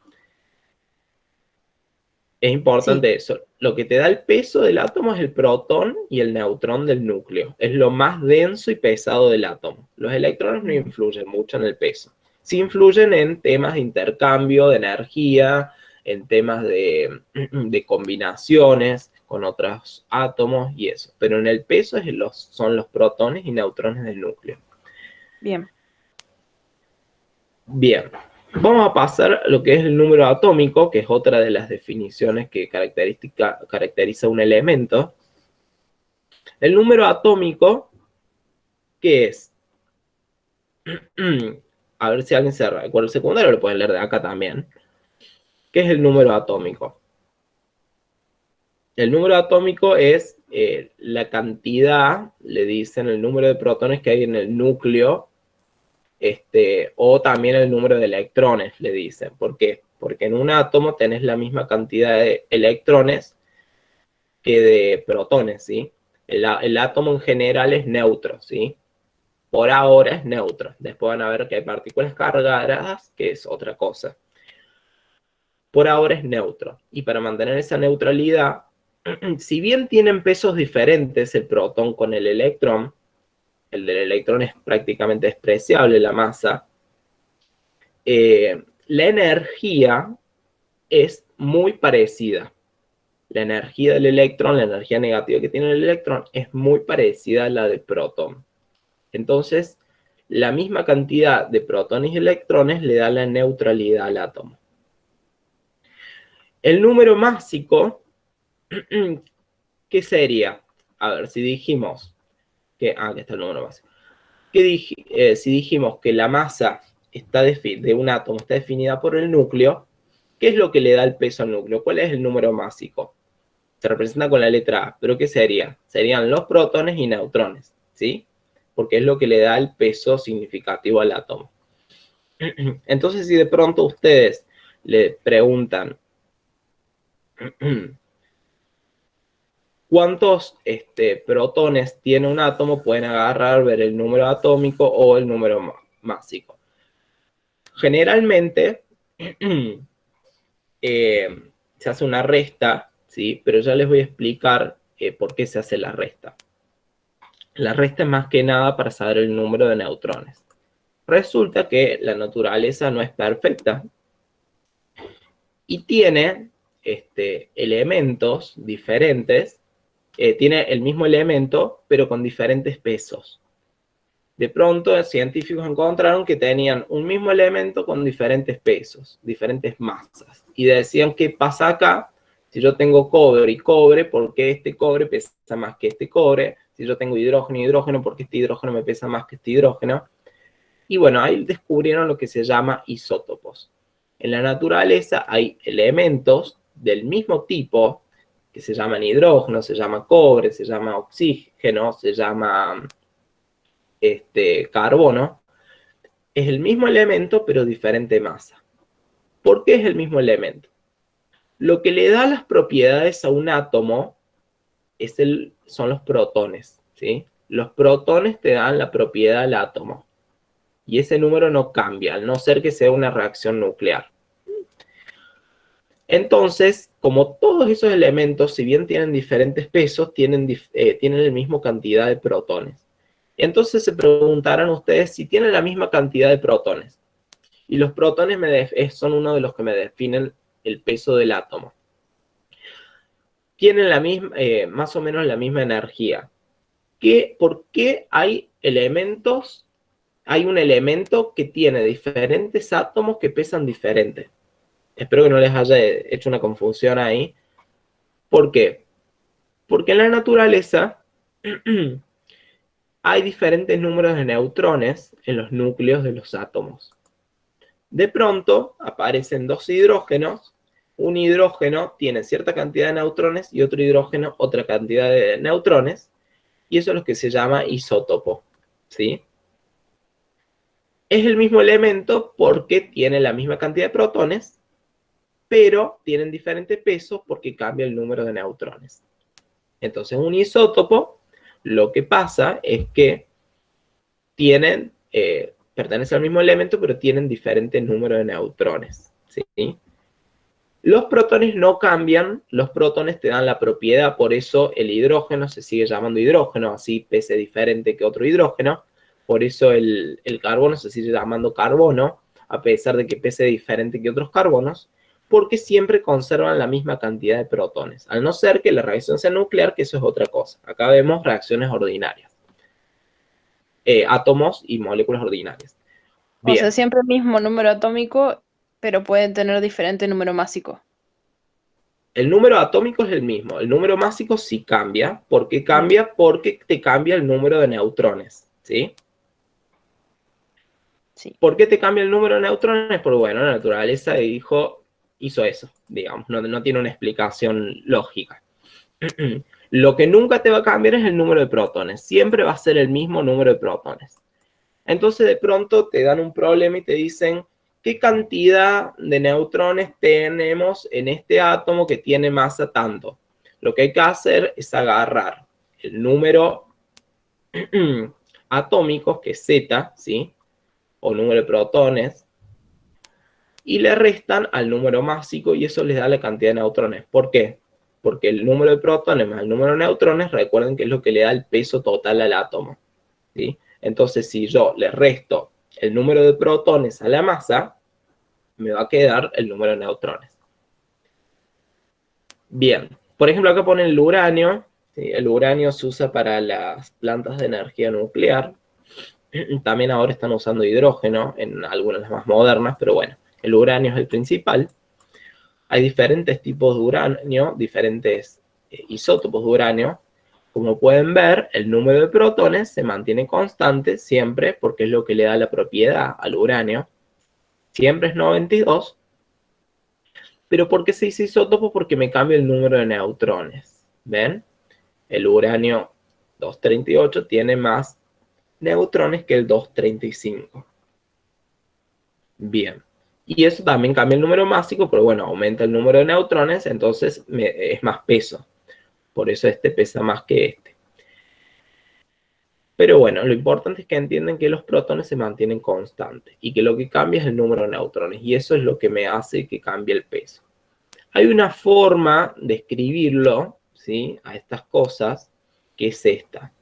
Es importante eso. Lo que te da el peso del átomo es el protón y el neutrón del núcleo. Es lo más denso y pesado del átomo. Los electrones no influyen mucho en el peso. Sí influyen en temas de intercambio de energía, en temas de combinaciones con otros átomos y eso. Pero en el peso son los protones y neutrones del núcleo. Bien. Bien. Vamos a pasar a lo que es el número atómico, que es otra de las definiciones que caracteriza un elemento. El número atómico, ¿qué es? A ver si alguien se recuerda el secundario, lo pueden leer de acá también. ¿Qué es el número atómico? El número atómico es la cantidad, le dicen el número de protones que hay en el núcleo, o también el número de electrones, le dicen. ¿Por qué? Porque en un átomo tenés la misma cantidad de electrones que de protones, ¿sí? El átomo en general es neutro, ¿sí? Por ahora es neutro. Después van a ver que hay partículas cargadas, que es otra cosa. Por ahora es neutro. Y para mantener esa neutralidad, si bien tienen pesos diferentes el protón con el electrón, el del electrón es prácticamente despreciable la masa, la energía es muy parecida. La energía del electrón, la energía negativa que tiene el electrón, es muy parecida a la del protón. Entonces, la misma cantidad de protones y electrones le da la neutralidad al átomo. El número másico, ¿qué sería? A ver, si dijimos que... aquí está el número másico. Si dijimos que la masa de un átomo está definida por el núcleo, ¿qué es lo que le da el peso al núcleo? ¿Cuál es el número másico? Se representa con la letra A, pero ¿qué sería? Serían los protones y neutrones, ¿sí? Porque es lo que le da el peso significativo al átomo. Entonces, si de pronto ustedes le preguntan cuántos protones tiene un átomo, pueden agarrar, ver el número atómico o el número másico. Generalmente se hace una resta, ¿sí? Pero ya les voy a explicar por qué se hace la resta. La resta es más que nada para saber el número de neutrones. Resulta que la naturaleza no es perfecta y tiene elementos diferentes, tiene el mismo elemento, pero con diferentes pesos. De pronto, los científicos encontraron que tenían un mismo elemento con diferentes pesos, diferentes masas. Y decían, ¿qué pasa acá? Si yo tengo cobre y cobre, ¿por qué este cobre pesa más que este cobre? Si yo tengo hidrógeno y hidrógeno, ¿por qué este hidrógeno me pesa más que este hidrógeno? Y bueno, ahí descubrieron lo que se llama isótopos. En la naturaleza hay elementos del mismo tipo que se llaman hidrógeno, se llama cobre, se llama oxígeno, se llama carbono. Es el mismo elemento, pero diferente masa. ¿Por qué es el mismo elemento? Lo que le da las propiedades a un átomo son los protones, ¿sí? Los protones te dan la propiedad al átomo. Y ese número no cambia, al no ser que sea una reacción nuclear. Entonces, como todos esos elementos, si bien tienen diferentes pesos, tienen la misma cantidad de protones. Entonces se preguntarán ustedes si tienen la misma cantidad de protones. Y los protones son uno de los que me definen el peso del átomo. Tienen más o menos la misma energía. ¿Por qué hay elementos? Hay un elemento que tiene diferentes átomos que pesan diferente. Espero que no les haya hecho una confusión ahí. ¿Por qué? Porque en la naturaleza hay diferentes números de neutrones en los núcleos de los átomos. De pronto aparecen dos hidrógenos. Un hidrógeno tiene cierta cantidad de neutrones y otro hidrógeno otra cantidad de neutrones. Y eso es lo que se llama isótopo, ¿sí? Es el mismo elemento porque tiene la misma cantidad de protones, pero tienen diferente peso porque cambia el número de neutrones. Entonces, un isótopo, lo que pasa es que pertenecen al mismo elemento, pero tienen diferente número de neutrones, ¿sí? Los protones no cambian, los protones te dan la propiedad, por eso el hidrógeno se sigue llamando hidrógeno, así pese diferente que otro hidrógeno, por eso el carbono se sigue llamando carbono, a pesar de que pese diferente que otros carbonos, porque siempre conservan la misma cantidad de protones, al no ser que la reacción sea nuclear, que eso es otra cosa. Acá vemos reacciones ordinarias, átomos y moléculas ordinarias. Bien. O sea, siempre el mismo número atómico, pero pueden tener diferente número másico. El número atómico es el mismo, el número másico sí cambia. ¿Por qué cambia? Porque te cambia el número de neutrones, ¿sí? Sí. ¿Por qué te cambia el número de neutrones? Porque, bueno, la naturaleza hizo eso, digamos, no tiene una explicación lógica. Lo que nunca te va a cambiar es el número de protones, siempre va a ser el mismo número de protones. Entonces, de pronto te dan un problema y te dicen, ¿qué cantidad de neutrones tenemos en este átomo que tiene masa tanto? Lo que hay que hacer es agarrar el número atómico, que es Z, ¿sí? O número de protones, y le restan al número másico y eso les da la cantidad de neutrones. ¿Por qué? Porque el número de protones más el número de neutrones, recuerden que es lo que le da el peso total al átomo, ¿sí? Entonces, si yo le resto el número de protones a la masa, me va a quedar el número de neutrones. Bien, por ejemplo, acá ponen el uranio. ¿Sí? El uranio se usa para las plantas de energía nuclear. También ahora están usando hidrógeno en algunas de las más modernas, pero bueno, el uranio es el principal. Hay diferentes tipos de uranio, diferentes isótopos de uranio. Como pueden ver, el número de protones se mantiene constante siempre porque es lo que le da la propiedad al uranio. Siempre es 92. ¿Pero por qué se dice isótopo? Porque me cambia el número de neutrones. ¿Ven? El uranio 238 tiene más neutrones que el 235. Bien. Y eso también cambia el número másico, pero bueno, aumenta el número de neutrones, entonces es más peso. Por eso este pesa más que este. Pero bueno, lo importante es que entiendan que los protones se mantienen constantes y que lo que cambia es el número de neutrones. Y eso es lo que me hace que cambie el peso. Hay una forma de escribirlo, ¿sí? A estas cosas, que es esta.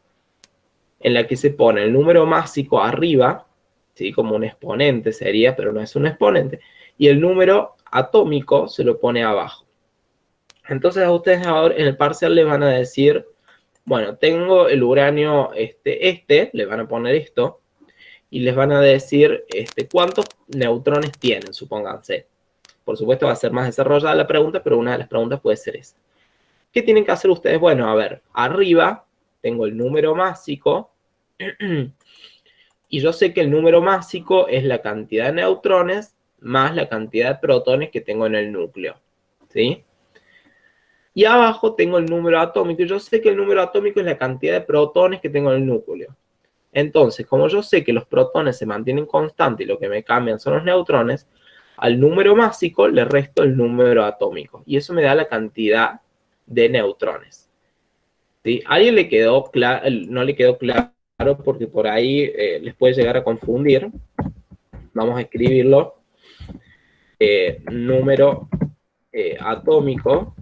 En la que se pone el número másico arriba, ¿sí? Como un exponente sería, pero no es un exponente. Y el número atómico se lo pone abajo. Entonces a ustedes ahora en el parcial les van a decir, bueno, tengo el uranio le van a poner esto, y les van a decir cuántos neutrones tienen, supónganse. Por supuesto va a ser más desarrollada la pregunta, pero una de las preguntas puede ser esa. ¿Qué tienen que hacer ustedes? Bueno, a ver, arriba tengo el número másico, y yo sé que el número másico es la cantidad de neutrones más la cantidad de protones que tengo en el núcleo, ¿sí? Y abajo tengo el número atómico, y yo sé que el número atómico es la cantidad de protones que tengo en el núcleo. Entonces, como yo sé que los protones se mantienen constantes y lo que me cambian son los neutrones, al número másico le resto el número atómico, y eso me da la cantidad de neutrones, ¿sí? ¿A alguien le quedó claro? No le quedó claro porque por ahí les puede llegar a confundir. Vamos a escribirlo. Número atómico,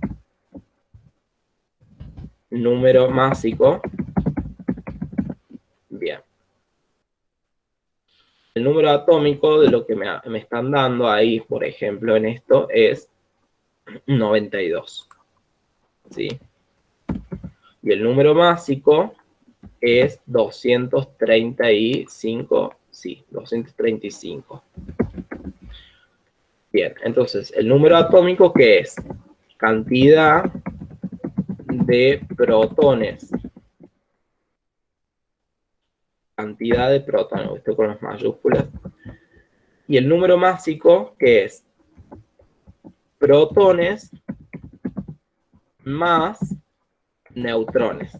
número másico. Bien. El número atómico de lo que me están dando ahí, por ejemplo, en esto, es 92. ¿Sí? Y el número másico es 235. Sí, 235. Bien, entonces, el número atómico, ¿qué es? Cantidad de protones. Cantidad de protones, esto con las mayúsculas. Y el número másico, ¿qué es? Protones más neutrones.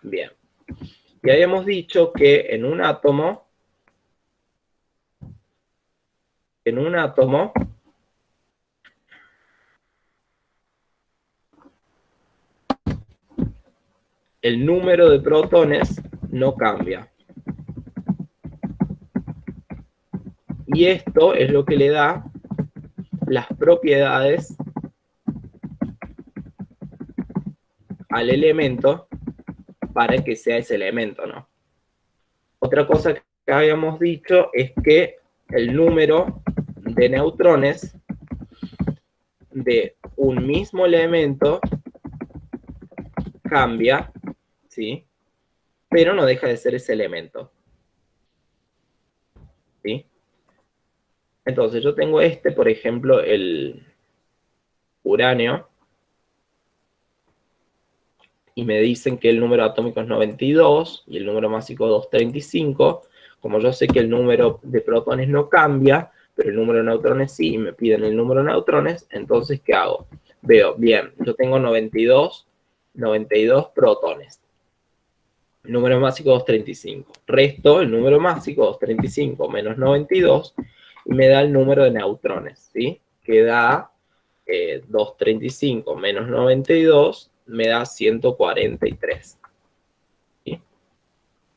Bien. Y habíamos dicho que en un átomo, el número de protones no cambia. Y esto es lo que le da las propiedades al elemento para que sea ese elemento, ¿no? Otra cosa que habíamos dicho es que el número de neutrones de un mismo elemento cambia, ¿sí? Pero no deja de ser ese elemento, ¿sí? Entonces yo tengo por ejemplo, el uranio, y me dicen que el número atómico es 92 y el número másico 235. Como yo sé que el número de protones no cambia, pero el número de neutrones sí, y me piden el número de neutrones, entonces, ¿qué hago? Veo, bien, yo tengo 92 protones. El número másico 235. Resto el número másico 235 menos 92 y me da el número de neutrones, ¿sí? Que da 235 menos 92 me da 143. ¿Sí?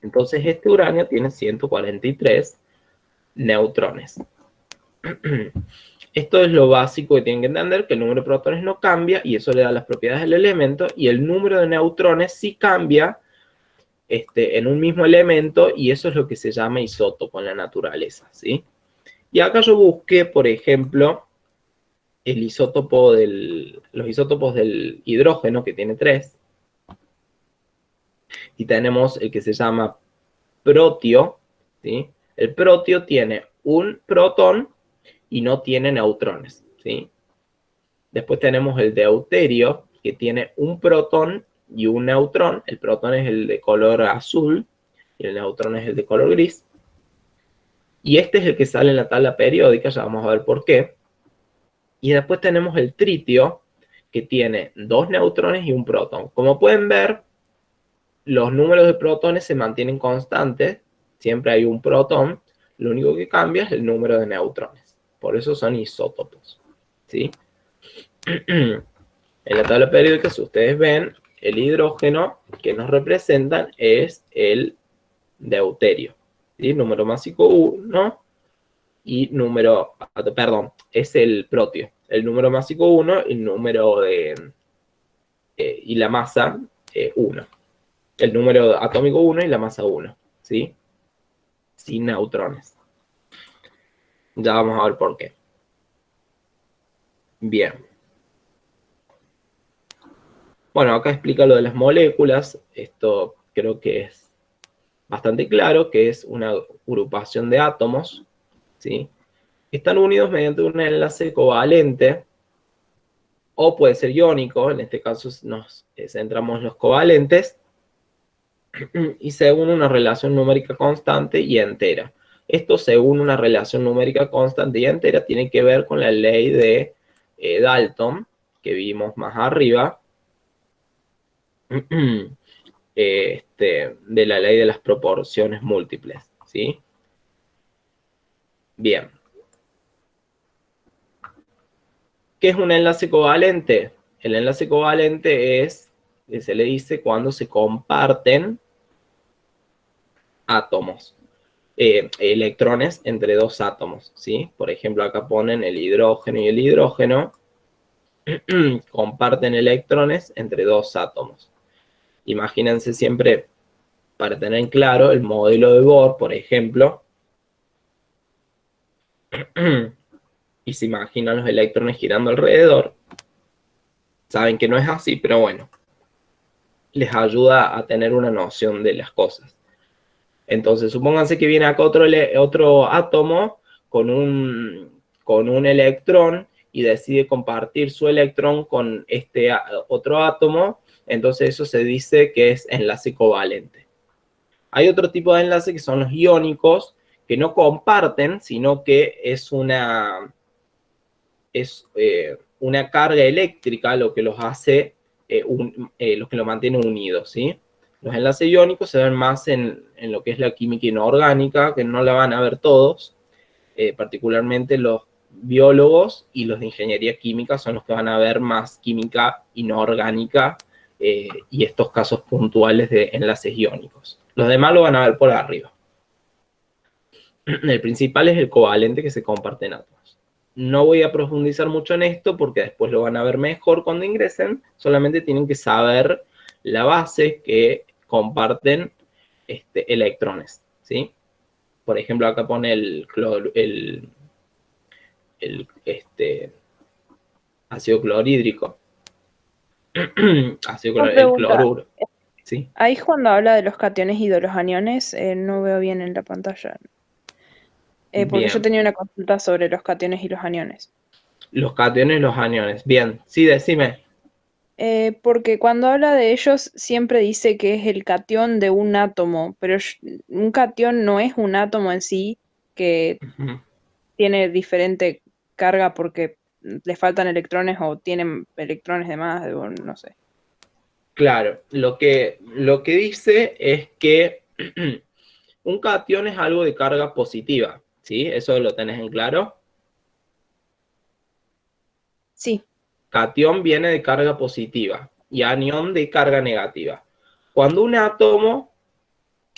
Entonces este uranio tiene 143 neutrones. Esto es lo básico que tienen que entender, que el número de protones no cambia y eso le da las propiedades del elemento, y el número de neutrones sí cambia en un mismo elemento, y eso es lo que se llama isótopo en la naturaleza, ¿sí? Y acá yo busqué, por ejemplo, los isótopos del hidrógeno, que tiene 3, y tenemos el que se llama protio, ¿sí? El protio tiene un protón y no tiene neutrones, ¿sí? Después tenemos el deuterio, que tiene un protón y un neutrón. El protón es el de color azul y el neutrón es el de color gris. Y este es el que sale en la tabla periódica, ya vamos a ver por qué. Y después tenemos el tritio, que tiene 2 neutrones y un protón. Como pueden ver, los números de protones se mantienen constantes, siempre hay un protón, lo único que cambia es el número de neutrones. Por eso son isótopos, ¿sí? En la tabla periódica, si ustedes ven, el hidrógeno que nos representan es el deuterio, ¿sí? Número másico 1 y es el protio. El número másico 1 y el número y la masa 1. El número atómico 1 y la masa 1, ¿sí? Sin neutrones. Ya vamos a ver por qué. Bien. Bueno, acá explica lo de las moléculas. Esto creo que es bastante claro, que es una agrupación de átomos, ¿sí? Están unidos mediante un enlace covalente o puede ser iónico, en este caso nos centramos en los covalentes, y según una relación numérica constante y entera. Esto, según una relación numérica constante y entera, tiene que ver con la ley de Dalton, que vimos más arriba, de la ley de las proporciones múltiples, ¿sí? Bien. ¿Qué es un enlace covalente? El enlace covalente es, se le dice cuando se comparten átomos, electrones entre dos átomos, ¿sí? Por ejemplo, acá ponen el hidrógeno y el hidrógeno comparten electrones entre dos átomos. Imagínense siempre, para tener claro, el modelo de Bohr, por ejemplo, y se imaginan los electrones girando alrededor. Saben que no es así, pero bueno, les ayuda a tener una noción de las cosas. Entonces, supónganse que viene acá otro átomo con un electrón y decide compartir su electrón con este otro átomo, entonces eso se dice que es enlace covalente. Hay otro tipo de enlace que son los iónicos, que no comparten, sino que es una carga eléctrica lo que los hace, lo que los mantiene unidos, ¿sí? Los enlaces iónicos se ven más en lo que es la química inorgánica, que no la van a ver todos, particularmente los biólogos y los de ingeniería química son los que van a ver más química inorgánica y estos casos puntuales de enlaces iónicos. Los demás lo van a ver por arriba. El principal es el covalente, que se comparten átomos. No voy a profundizar mucho en esto porque después lo van a ver mejor cuando ingresen. Solamente tienen que saber la base, que comparten electrones, ¿sí? Por ejemplo, acá pone el ácido clorhídrico. El cloruro. ¿Sí? Ahí cuando habla de los cationes y de los aniones, no veo bien en la pantalla. Porque Bien. yo tenía una consulta sobre los cationes y los aniones. Los cationes y los aniones. Bien, sí, decime. Porque cuando habla de ellos siempre dice que es el catión de un átomo, pero un catión no es un átomo en sí que tiene diferente carga porque le faltan electrones o tienen electrones de más, o no sé. Claro, lo que dice es que un catión es algo de carga positiva, ¿sí? Eso lo tenés en claro. Sí. Catión viene de carga positiva y anión de carga negativa. Cuando un átomo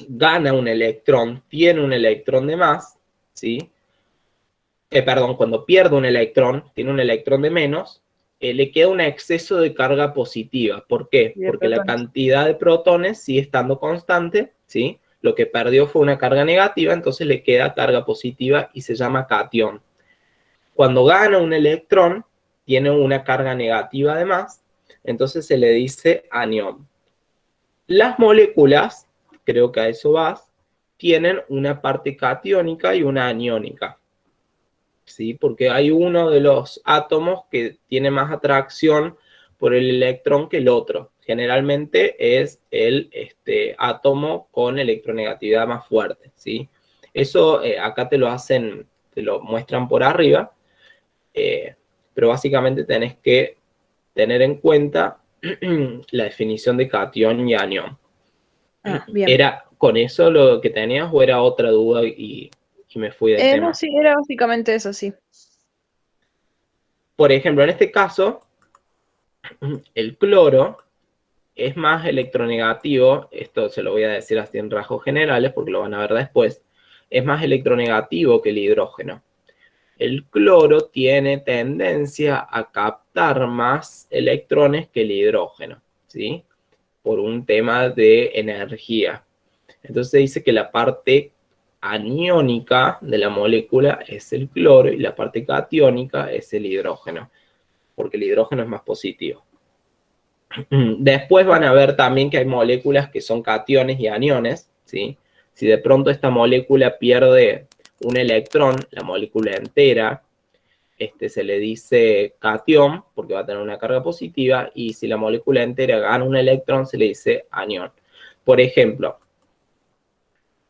gana un electrón, tiene un electrón de más, ¿sí? Cuando pierde un electrón, tiene un electrón de menos, le queda un exceso de carga positiva. ¿Por qué? Porque la cantidad de protones sigue estando constante, ¿sí? Lo que perdió fue una carga negativa, entonces le queda carga positiva y se llama catión. Cuando gana un electrón, tiene una carga negativa además, entonces se le dice anión. Las moléculas, creo que a eso vas, tienen una parte catiónica y una aniónica, ¿sí? Porque hay uno de los átomos que tiene más atracción por el electrón que el otro. Generalmente es el átomo con electronegatividad más fuerte, ¿sí? Eso acá te lo muestran por arriba, pero básicamente tenés que tener en cuenta la definición de catión y anión. Bien. ¿Era con eso lo que tenías o era otra duda y me fui del tema? No, sí, era básicamente eso, sí. Por ejemplo, en este caso, el cloro es más electronegativo, esto se lo voy a decir así en rasgos generales porque lo van a ver después, es más electronegativo que el hidrógeno. El cloro tiene tendencia a captar más electrones que el hidrógeno, ¿sí? Por un tema de energía. Entonces se dice que la parte aniónica de la molécula es el cloro y la parte catiónica es el hidrógeno, porque el hidrógeno es más positivo. Después van a ver también que hay moléculas que son cationes y aniones, ¿sí? Si de pronto esta molécula pierde un electrón, la molécula entera, se le dice cation, porque va a tener una carga positiva, y si la molécula entera gana un electrón, se le dice anión. Por ejemplo,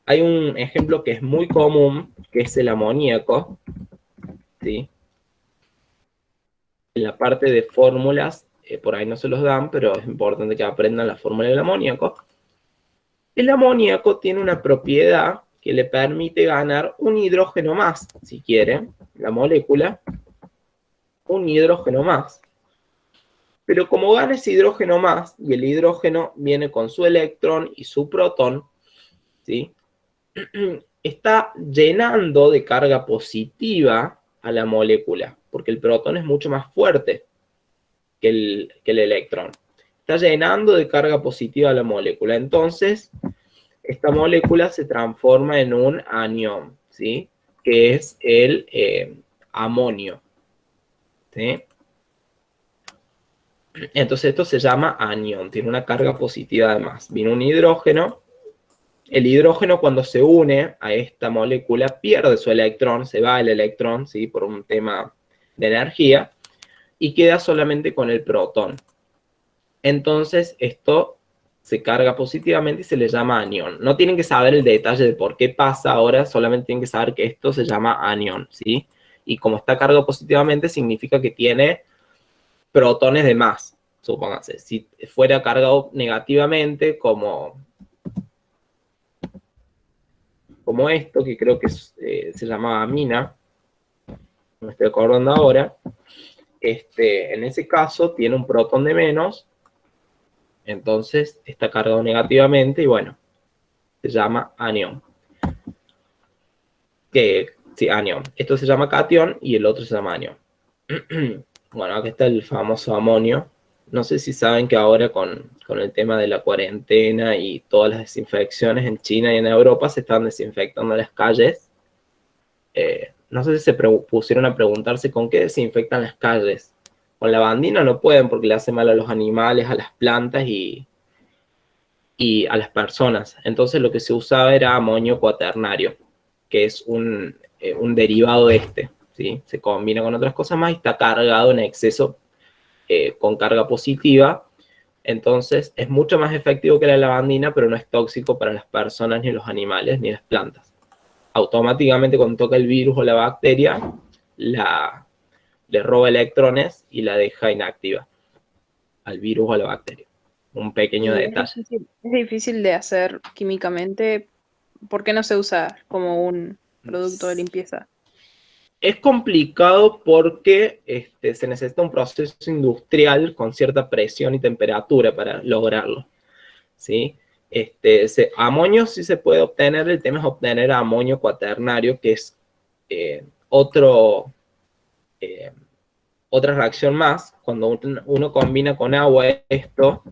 hay un ejemplo que es muy común, que es el amoníaco, ¿sí? En la parte de fórmulas, por ahí no se los dan, pero es importante que aprendan la fórmula del amoníaco. El amoníaco tiene una propiedad que le permite ganar un hidrógeno más, si quieren, la molécula, un hidrógeno más. Pero como gana ese hidrógeno más, y el hidrógeno viene con su electrón y su protón, ¿sí? Está llenando de carga positiva a la molécula, porque el protón es mucho más fuerte que el electrón. Está llenando de carga positiva a la molécula. Entonces, esta molécula se transforma en un anión, ¿sí? Que es el amonio, ¿sí? Entonces esto se llama anión, tiene una carga positiva además. Viene un hidrógeno. El hidrógeno cuando se une a esta molécula pierde su electrón, se va el electrón, ¿sí? Por un tema de energía, y queda solamente con el protón. Entonces esto se carga positivamente y se le llama anión. No tienen que saber el detalle de por qué pasa ahora, solamente tienen que saber que esto se llama anión, ¿sí? Y como está cargado positivamente, significa que tiene protones de más, supóngase. Si fuera cargado negativamente, como esto, que creo que se llamaba amina, no me estoy acordando ahora, en ese caso tiene un protón de menos, entonces está cargado negativamente y bueno, se llama anión. Sí, anión. Esto se llama cation y el otro se llama anión. Bueno, acá está el famoso amonio. No sé si saben que ahora con el tema de la cuarentena y todas las desinfecciones en China y en Europa se están desinfectando las calles. No sé si se pusieron a preguntarse con qué desinfectan las calles. Con lavandina no pueden porque le hace mal a los animales, a las plantas y a las personas. Entonces lo que se usaba era amonio cuaternario, que es un derivado de este, ¿sí? Se combina con otras cosas más y está cargado en exceso con carga positiva. Entonces es mucho más efectivo que la lavandina, pero no es tóxico para las personas, ni los animales, ni las plantas. Automáticamente cuando toca el virus o la bacteria, le roba electrones y la deja inactiva al virus o a la bacteria. Un pequeño Y detalle. es difícil de hacer químicamente. ¿Por qué no se usa como un producto de limpieza? Es complicado porque se necesita un proceso industrial con cierta presión y temperatura para lograrlo, ¿sí? Amonio sí se puede obtener, el tema es obtener amonio cuaternario, que es otra reacción más. Cuando uno combina con agua esto,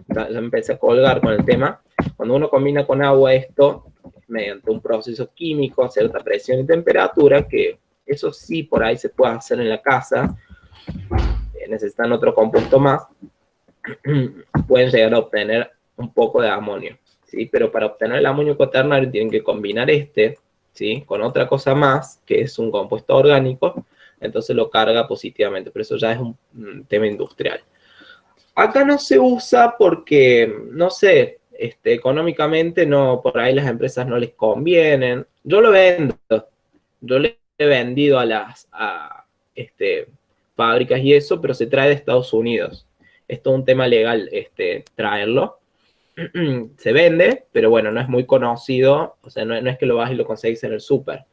ya empecé a colgar con el tema, cuando uno combina con agua esto, mediante un proceso químico, a cierta presión y temperatura, que eso sí por ahí se puede hacer en la casa, necesitan otro compuesto más, pueden llegar a obtener un poco de amonio, ¿sí? Pero para obtener el amonio cuaternario tienen que combinar ¿sí? Con otra cosa más, que es un compuesto orgánico, entonces lo carga positivamente, pero eso ya es un tema industrial. Acá no se usa porque, no sé, económicamente no, por ahí las empresas no les convienen. Yo lo vendo, yo le he vendido a las fábricas y eso, pero se trae de Estados Unidos. Es todo un tema legal traerlo. Se vende, pero bueno, no es muy conocido, o sea, no es que lo vas y lo conseguís en el súper.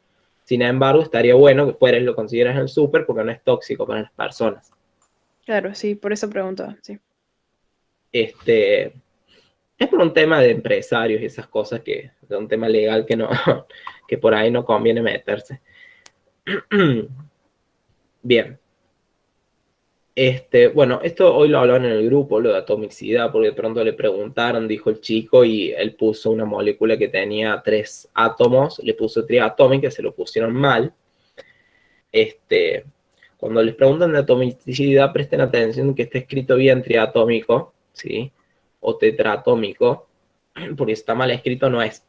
Sin embargo, estaría bueno que fueras y lo consiguieras en el súper porque no es tóxico para las personas. Claro, sí, por eso preguntaba, sí. Es por un tema de empresarios y esas cosas que, de un tema legal que no, que por ahí no conviene meterse. Bien. Bueno, esto hoy lo hablaban en el grupo, lo de atomicidad, porque de pronto le preguntaron, dijo el chico, y él puso una molécula que tenía 3 átomos, le puso triatómica, se lo pusieron mal. Cuando les preguntan de atomicidad, presten atención que esté escrito bien triatómico, ¿sí? O tetraatómico, porque si está mal escrito no es.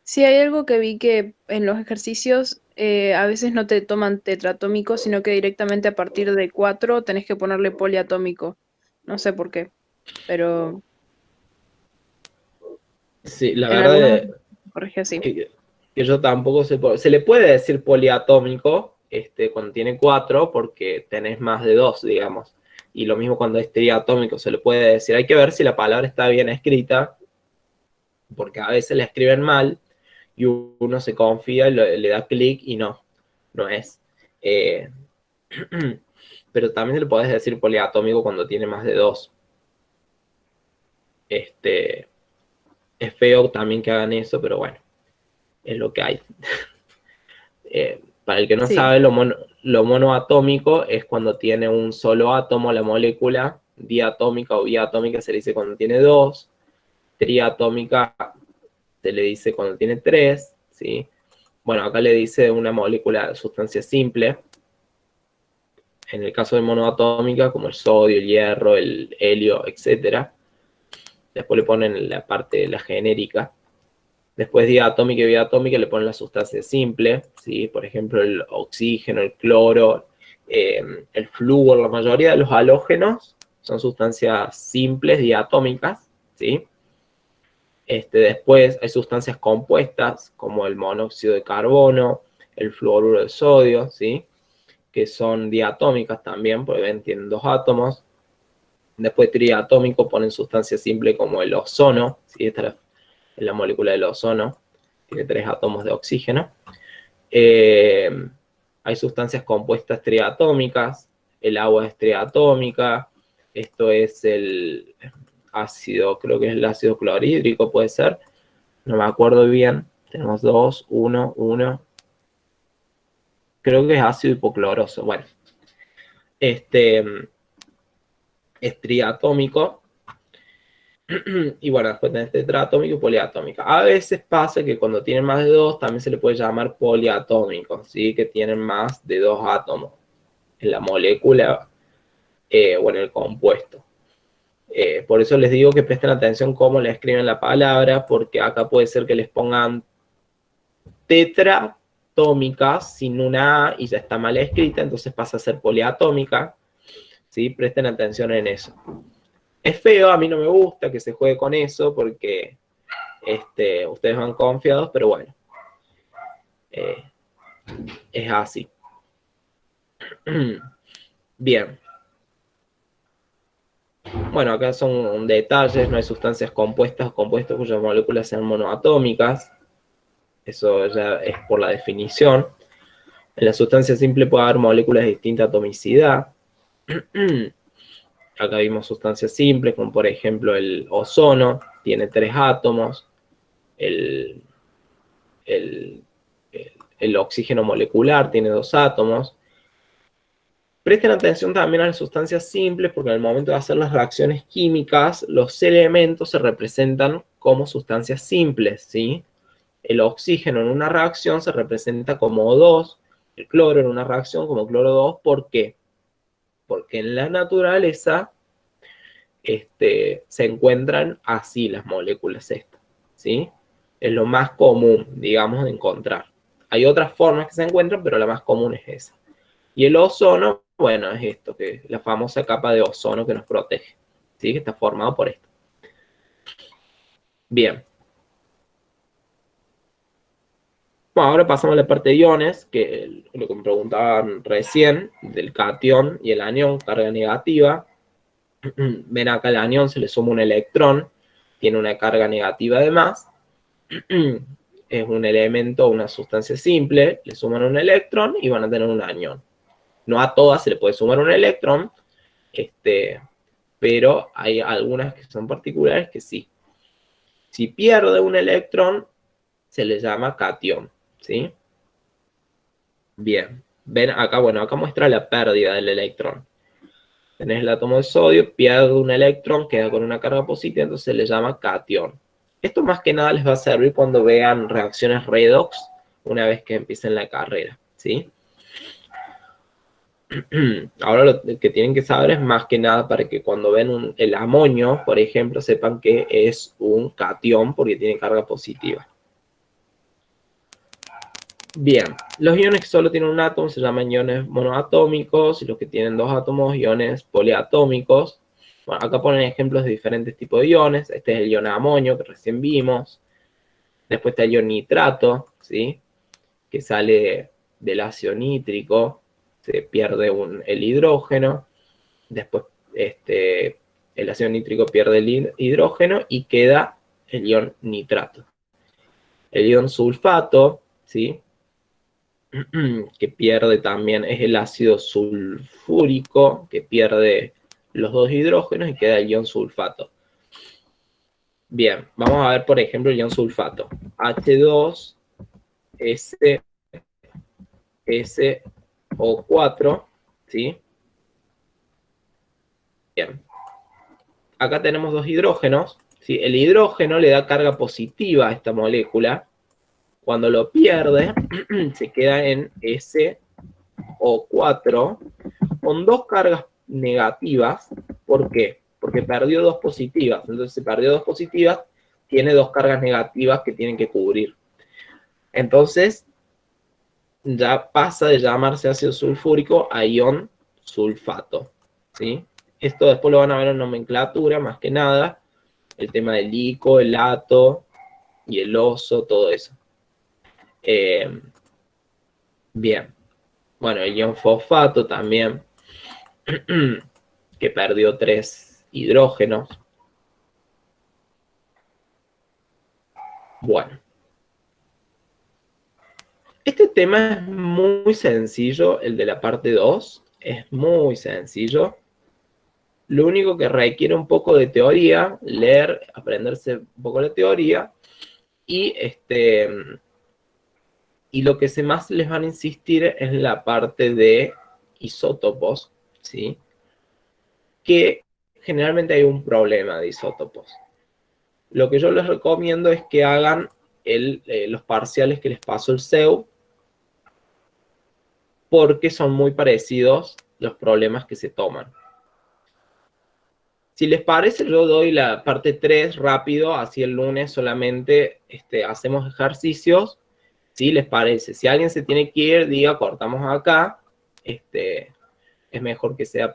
Sí, hay algo que vi que en los ejercicios A veces no te toman tetratómico, sino que directamente a partir de 4 tenés que ponerle poliatómico. No sé por qué, pero Sí, la en verdad algunos es corrige así. que yo tampoco sé. Se le puede decir poliatómico cuando tiene 4 porque tenés más de 2, digamos. Y lo mismo cuando es triatómico se le puede decir. Hay que ver si la palabra está bien escrita, porque a veces la escriben mal y uno se confía y le da clic y no es. Eh, pero también le podés decir poliatómico cuando tiene más de 2. Es feo también que hagan eso, pero bueno, es lo que hay. Para el que no Sí, sabe, lo monoatómico es cuando tiene un solo átomo la molécula, diatómica o biatómica se le dice cuando tiene 2, triatómica se le dice cuando tiene 3, ¿sí? Bueno, acá le dice una molécula de sustancia simple. En el caso de monoatómica, como el sodio, el hierro, el helio, etc. Después le ponen la parte de la genérica. Después diatómica y biatómica le ponen la sustancia simple, ¿sí? Por ejemplo, el oxígeno, el cloro, el flúor, la mayoría de los halógenos son sustancias simples diatómicas, ¿sí? Después hay sustancias compuestas, como el monóxido de carbono, el fluoruro de sodio, ¿sí? Que son diatómicas también, porque ven, tienen 2 átomos. Después triatómico ponen sustancias simples como el ozono, ¿sí? Esta es la molécula del ozono, tiene 3 átomos de oxígeno. Eh, Hay sustancias compuestas triatómicas, el agua es triatómica, esto es el ácido, creo que es el ácido clorhídrico, puede ser, no me acuerdo bien, tenemos 2, 1, 1, creo que es ácido hipocloroso, bueno, este es triatómico, y bueno, después tenés tetratómico y poliatómico. A veces pasa que cuando tienen más de 2 también se le puede llamar poliatómico, ¿sí? Que tienen más de 2 átomos en la molécula o en el compuesto. Por eso les digo que presten atención cómo le escriben la palabra, porque acá puede ser que les pongan tetratómica sin una A y ya está mal escrita, entonces pasa a ser poliatómica, ¿sí? Presten atención en eso. Es feo, a mí no me gusta que se juegue con eso, porque ustedes van confiados, pero bueno, eh, es así. Bien. Bueno, acá son detalles, no hay sustancias compuestas o compuestos cuyas moléculas sean monoatómicas. Eso ya es por la definición. En la sustancia simple puede haber moléculas de distinta atomicidad. Acá vimos sustancias simples, como por ejemplo el ozono, tiene 3 átomos. El, el, el oxígeno molecular tiene 2 átomos. Presten atención también a las sustancias simples, porque en el momento de hacer las reacciones químicas, los elementos se representan como sustancias simples, ¿sí? El oxígeno en una reacción se representa como O2, el cloro en una reacción como cloro 2. ¿Por qué? Porque en la naturaleza se encuentran así las moléculas estas, ¿sí? Es lo más común, digamos, de encontrar. Hay otras formas que se encuentran, pero la más común es esa. Y el ozono, bueno, es esto, que es la famosa capa de ozono que nos protege, ¿sí? Que está formado por esto. Bien. Bueno, ahora pasamos a la parte de iones, que lo que me preguntaban recién, del cation y el anión, carga negativa. Ven acá, el anión se le suma un electrón, tiene una carga negativa además. Es un elemento, una sustancia simple, le suman un electrón y van a tener un anión. No a todas se le puede sumar un electrón, pero hay algunas que son particulares que sí. Si pierde un electrón, se le llama cation, ¿sí? Bien, ven acá, bueno, acá muestra la pérdida del electrón. Tenés el átomo de sodio, pierde un electrón, queda con una carga positiva, entonces se le llama cation. Esto más que nada les va a servir cuando vean reacciones redox una vez que empiecen la carrera, ¿sí? Ahora lo que tienen que saber es más que nada para que cuando ven el amonio, por ejemplo, sepan que es un cation porque tiene carga positiva. Bien, los iones que solo tienen un átomo se llaman iones monoatómicos, y los que tienen dos átomos, iones poliatómicos. Bueno, acá ponen ejemplos de diferentes tipos de iones. Este es el ion amonio que recién vimos. Después está el ion nitrato, ¿sí? Que sale del ácido nítrico, se pierde el hidrógeno. Después el ácido nítrico pierde el hidrógeno y queda el ion nitrato. El ion sulfato, ¿sí? Que pierde también, es el ácido sulfúrico, que pierde los dos hidrógenos y queda el ion sulfato. Bien, vamos a ver, por ejemplo, el ion sulfato. H2SO4, ¿sí? Bien. Acá tenemos dos hidrógenos, ¿sí? El hidrógeno le da carga positiva a esta molécula. Cuando lo pierde, se queda en SO4 con dos cargas negativas. ¿Por qué? Porque perdió dos positivas. Entonces, si perdió dos positivas, tiene dos cargas negativas que tienen que cubrir. Entonces, ya pasa de llamarse ácido sulfúrico a ion sulfato, ¿sí? Esto después lo van a ver en nomenclatura, más que nada. El tema del ico, el ato y el oso, todo eso. Bien. Bueno, el ion fosfato también, que perdió 3 hidrógenos. Bueno. Este tema es muy sencillo, el de la parte 2. Es muy sencillo. Lo único que requiere un poco de teoría, leer, aprenderse un poco la teoría, y lo que más les van a insistir es la parte de isótopos, ¿sí? Que generalmente hay un problema de isótopos. Lo que yo les recomiendo es que hagan los parciales que les pasó el CEU, porque son muy parecidos los problemas que se toman. Si les parece, yo doy la parte 3 rápido, así el lunes solamente hacemos ejercicios. Si les parece, si alguien se tiene que ir, diga, cortamos acá. Es mejor que sea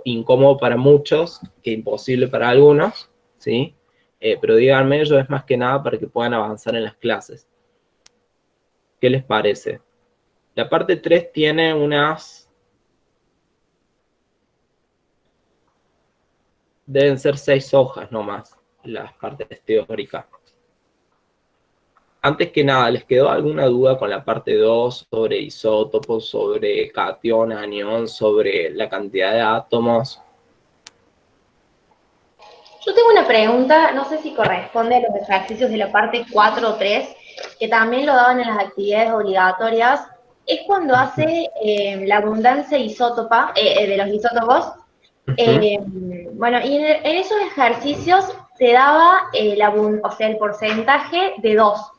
incómodo para muchos que imposible para algunos, ¿sí? Pero díganme, yo es más que nada para que puedan avanzar en las clases. ¿Qué les parece? La parte 3 tiene deben ser 6 hojas nomás, las partes teóricas. Antes que nada, ¿les quedó alguna duda con la parte 2 sobre isótopos, sobre cation, anión, sobre la cantidad de átomos? Yo tengo una pregunta, no sé si corresponde a los ejercicios de la parte 4 o 3, que también lo daban en las actividades obligatorias. Es cuando hace la abundancia isótopa, de los isótopos. Bueno, y en esos ejercicios se daba el porcentaje de 2.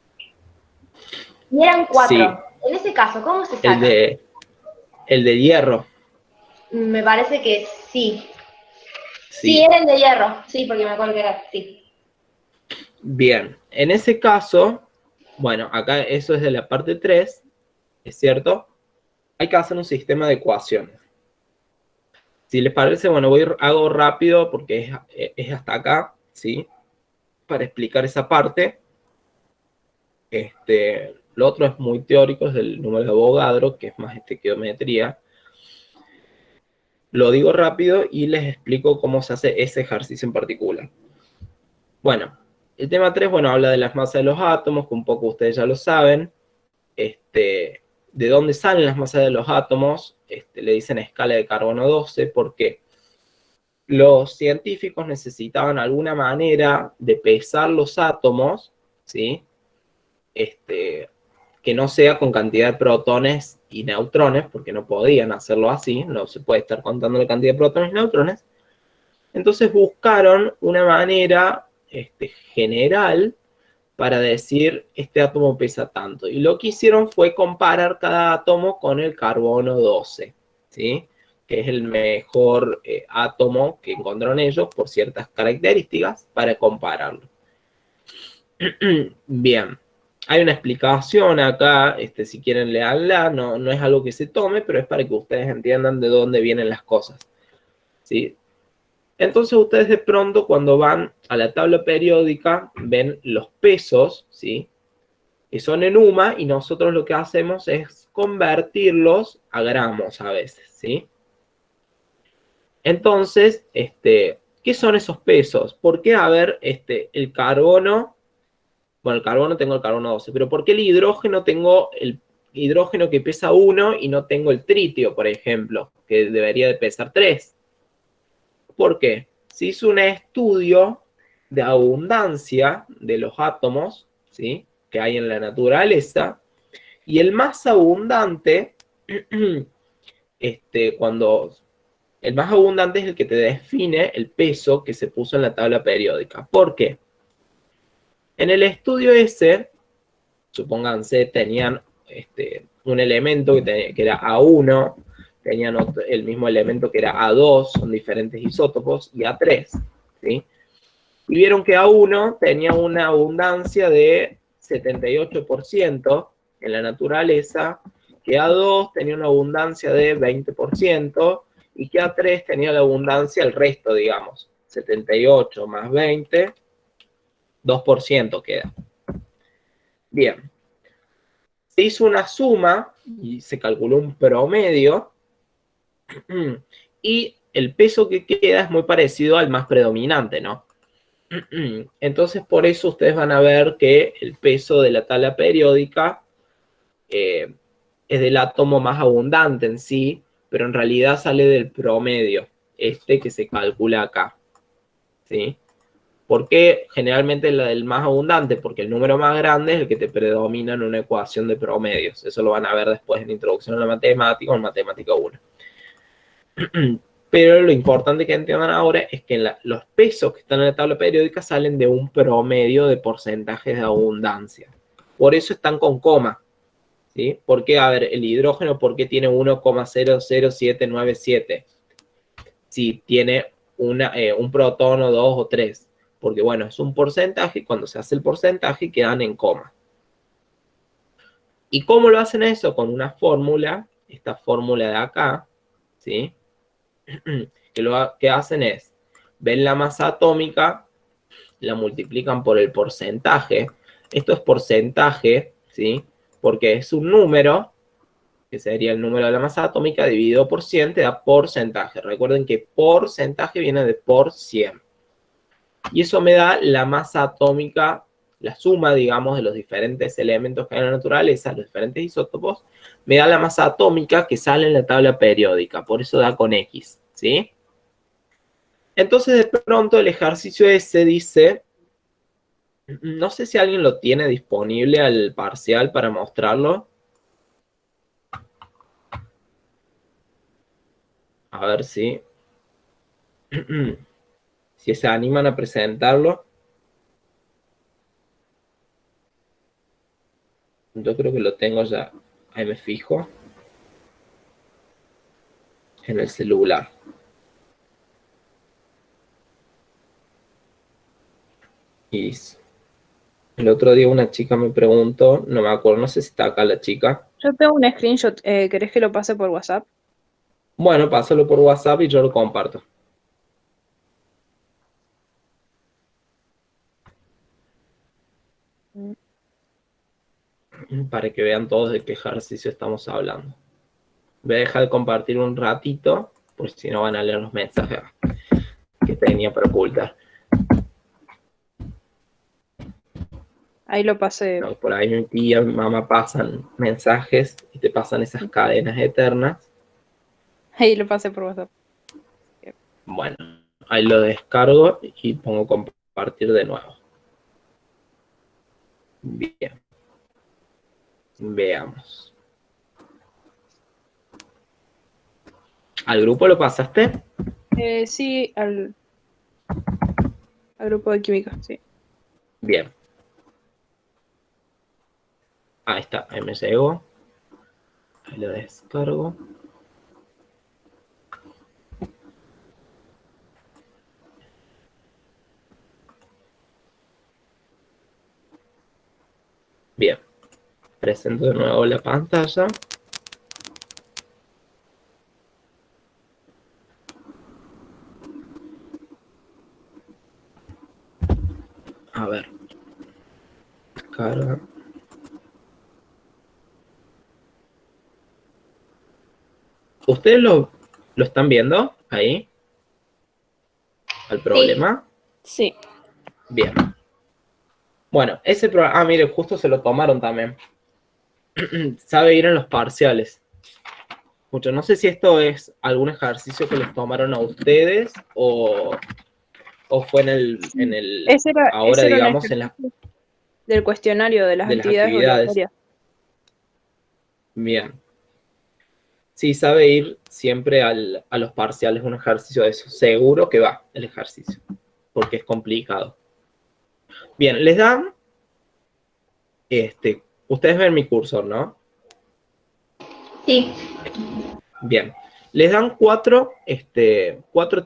Y eran 4. Sí. En ese caso, ¿cómo se saca? El de hierro. Me parece que sí. Sí. Sí, era el de hierro. Sí, porque me acuerdo que era, sí. Bien, en ese caso, bueno, acá eso es de la parte 3, ¿es cierto? Hay que hacer un sistema de ecuaciones. Si les parece, bueno, hago rápido porque es hasta acá, ¿sí? Para explicar esa parte. Lo otro es muy teórico, es el número de Avogadro, que es más geometría. Lo digo rápido y les explico cómo se hace ese ejercicio en particular. Bueno, el tema 3, bueno, habla de las masas de los átomos, que un poco ustedes ya lo saben. De dónde salen las masas de los átomos, le dicen escala de carbono 12, porque los científicos necesitaban alguna manera de pesar los átomos, ¿sí? Que no sea con cantidad de protones y neutrones, porque no podían hacerlo así, no se puede estar contando la cantidad de protones y neutrones. Entonces buscaron una manera general para decir, este átomo pesa tanto. Y lo que hicieron fue comparar cada átomo con el carbono 12, ¿sí? Que es el mejor átomo que encontraron ellos por ciertas características para compararlo. Bien, Hay una explicación acá, si quieren leerla, no es algo que se tome, pero es para que ustedes entiendan de dónde vienen las cosas, ¿sí? Entonces ustedes de pronto cuando van a la tabla periódica ven los pesos, ¿sí? Que son en UMA y nosotros lo que hacemos es convertirlos a gramos a veces, ¿sí? Entonces, ¿qué son esos pesos? ¿Por qué, a ver, el carbono, bueno, el carbono tengo el carbono 12, pero ¿por qué el hidrógeno tengo el hidrógeno que pesa 1 y no tengo el tritio, por ejemplo, que debería de pesar 3? ¿Por qué? Se hizo un estudio de abundancia de los átomos, ¿sí? Que hay en la naturaleza, y el más abundante, cuando el más abundante es el que te define el peso que se puso en la tabla periódica. ¿Por qué? En el estudio ese, supónganse, tenían un elemento que era A1, tenían el mismo elemento que era A2, son diferentes isótopos, y A3, ¿sí? Y vieron que A1 tenía una abundancia de 78% en la naturaleza, que A2 tenía una abundancia de 20%, y que A3 tenía la abundancia, el resto, digamos, 78 más 20, 2% queda. Bien, se hizo una suma y se calculó un promedio, y el peso que queda es muy parecido al más predominante, ¿no? Entonces, por eso ustedes van a ver que el peso de la tabla periódica es del átomo más abundante en sí, pero en realidad sale del promedio, que se calcula acá, ¿sí? ¿Por qué generalmente la del más abundante? Porque el número más grande es el que te predomina en una ecuación de promedios. Eso lo van a ver después en Introducción a la Matemática o en Matemática 1. Pero lo importante que entiendan ahora es que los pesos que están en la tabla periódica salen de un promedio de porcentajes de abundancia. Por eso están con coma, ¿sí? Porque, a ver, el hidrógeno, ¿por qué tiene 1,00797? Si tiene un protón o 2 o 3. Porque, bueno, es un porcentaje y cuando se hace el porcentaje quedan en coma. ¿Y cómo lo hacen eso? Con una fórmula, esta fórmula de acá, ¿sí? Que lo que hacen es, ven la masa atómica, la multiplican por el porcentaje. Esto es porcentaje, ¿sí? Porque es un número, que sería el número de la masa atómica, dividido por 100, te da porcentaje. Recuerden que porcentaje viene de por 100. Y eso me da la masa atómica, la suma, digamos, de los diferentes elementos que hay en la naturaleza, los diferentes isótopos, me da la masa atómica que sale en la tabla periódica. Por eso da con X, ¿sí? Entonces, de pronto, el ejercicio ese dice, no sé si alguien lo tiene disponible al parcial para mostrarlo. A ver si se animan a presentarlo. Yo creo que lo tengo ya. Ahí me fijo. En el celular. Y el otro día una chica me preguntó, no me acuerdo, no sé si está acá la chica. Yo tengo un screenshot, ¿querés que lo pase por WhatsApp? Bueno, pásalo por WhatsApp y yo lo comparto. Para que vean todos de qué ejercicio estamos hablando. Voy a dejar de compartir un ratito, por si no van a leer los mensajes que tenía para ocultar. Ahí lo pasé. No, por ahí mi tía, mi mamá pasan mensajes y te pasan esas cadenas eternas. Ahí lo pasé por WhatsApp. Bueno, ahí lo descargo y pongo compartir de nuevo. Bien. Veamos. ¿Al grupo lo pasaste? Sí, al grupo de química, sí. Bien. Ahí está, ahí me llegó. Ahí lo descargo. Bien. presento de nuevo la pantalla. A ver. Carga. ¿Ustedes lo están viendo ahí? ¿Al problema? Sí. Bien. Bueno, ese programa... Ah, mire, justo se lo tomaron también. Sabe ir en los parciales. Mucho. No sé si esto es algún ejercicio que les tomaron a ustedes o fue en el ahora, Ese era un digamos, en ejercicio del cuestionario de las de las actividades actividades. obligatorias. Bien. Sí, sabe ir siempre a los parciales, un ejercicio de eso. Seguro que va el ejercicio, porque es complicado. Bien, les dan, ustedes ven mi cursor, ¿no? Sí. Bien, les dan cuatro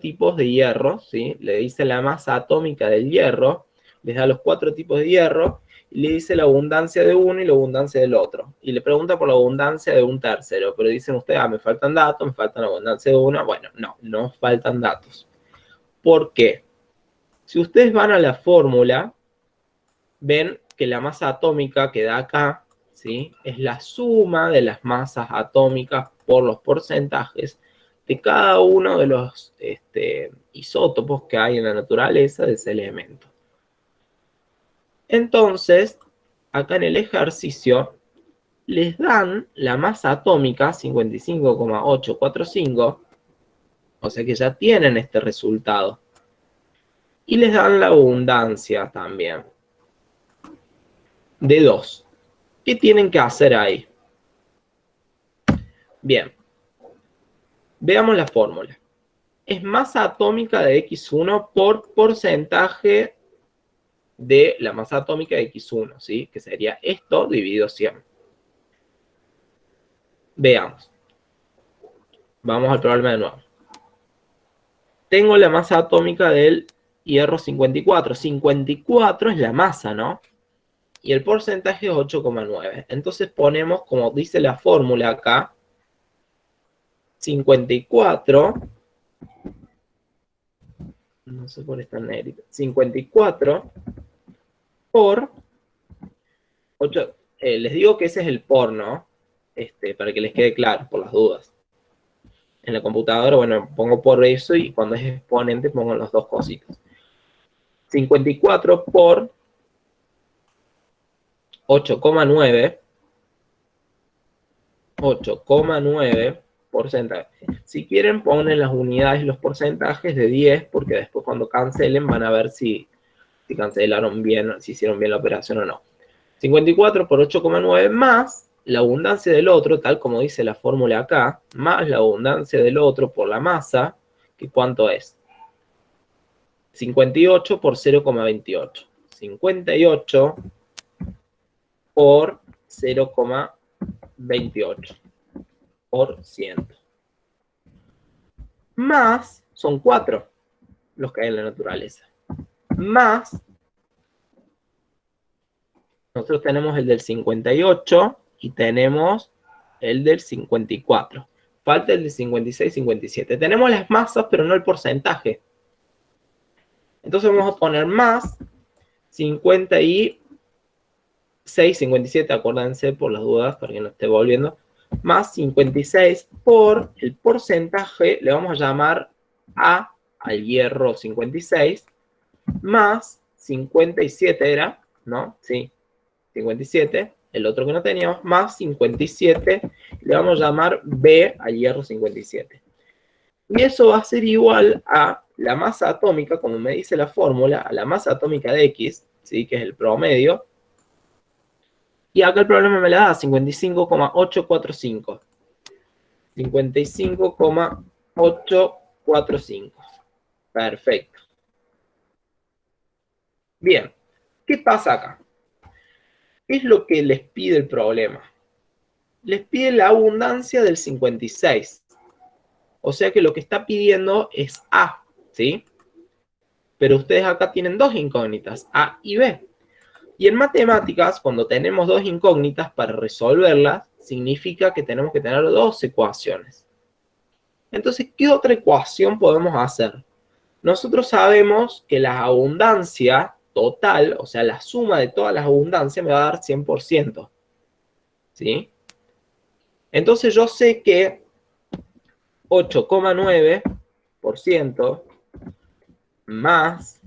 tipos de hierro, ¿sí? Le dice la masa atómica del hierro, les da los 4 tipos de hierro, y le dice la abundancia de uno y la abundancia del otro. Y le pregunta por la abundancia de un tercero, pero dicen ustedes, me faltan datos, me faltan la abundancia de uno. Bueno, no faltan datos. ¿Por qué? Si ustedes van a la fórmula, ven que la masa atómica que da acá, ¿sí? Es la suma de las masas atómicas por los porcentajes de cada uno de los isótopos que hay en la naturaleza de ese elemento. Entonces, acá en el ejercicio, les dan la masa atómica 55,845, o sea que ya tienen este resultado. Y les dan la abundancia también, de 2. ¿Qué tienen que hacer ahí? Bien, veamos la fórmula. Es masa atómica de X1 por porcentaje de la masa atómica de X1, ¿sí? Que sería esto dividido 100. Veamos. Vamos al problema de nuevo. Tengo la masa atómica del hierro 54. 54 es la masa, ¿no? Y el porcentaje es 8,9. Entonces ponemos, como dice la fórmula acá, 54, no sé por esta negrita, 54 por 8, les digo que ese es el por, ¿no? Para que les quede claro, por las dudas. En la computadora, bueno, pongo por eso y cuando es exponente pongo las dos cositas. 54 por 8,9. 8,9 porcentaje. Si quieren, ponen las unidades y los porcentajes de 10, porque después cuando cancelen van a ver si cancelaron bien, si hicieron bien la operación o no. 54 por 8,9 más la abundancia del otro, tal como dice la fórmula acá, más la abundancia del otro por la masa, que ¿cuánto es? 58 por 0,28. 58 por 0,28 por ciento. Más, son 4 los que hay en la naturaleza. Más, nosotros tenemos el del 58 y tenemos el del 54. Falta el de 56 y 57. Tenemos las masas, pero no el porcentaje. Entonces vamos a poner más 56, 57, acuérdense por las dudas, para que no esté volviendo. Más 56 por el porcentaje, le vamos a llamar A al hierro 56, más 57 era, ¿no? Sí, 57, el otro que no teníamos, más 57, le vamos a llamar B al hierro 57. Y eso va a ser igual a la masa atómica, como me dice la fórmula, a la masa atómica de X, ¿sí? Que es el promedio. Y acá el problema me la da 55,845. 55,845. Perfecto. Bien, ¿qué pasa acá? ¿Qué es lo que les pide el problema? Les pide la abundancia del 56. O sea que lo que está pidiendo es A, ¿sí? Pero ustedes acá tienen dos incógnitas, A y B. Y en matemáticas, cuando tenemos dos incógnitas, para resolverlas, significa que tenemos que tener dos ecuaciones. Entonces, ¿qué otra ecuación podemos hacer? Nosotros sabemos que la abundancia total, o sea, la suma de todas las abundancias me va a dar 100%. ¿Sí? Entonces yo sé que 8,9% más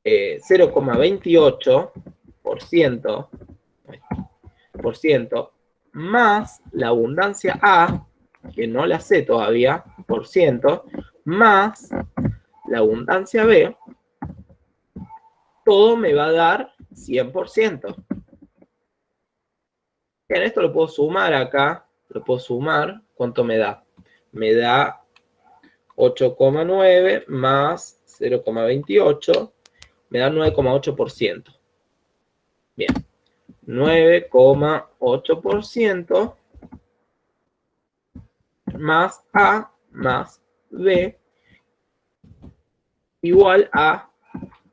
0,28% más la abundancia A, que no la sé todavía, por ciento, más la abundancia B, todo me va a dar 100%. Bien, esto lo puedo sumar acá, lo puedo sumar, ¿cuánto me da? Me da 8,9 más 0,28, me da 9,8%. Bien, 9,8% más A más B igual a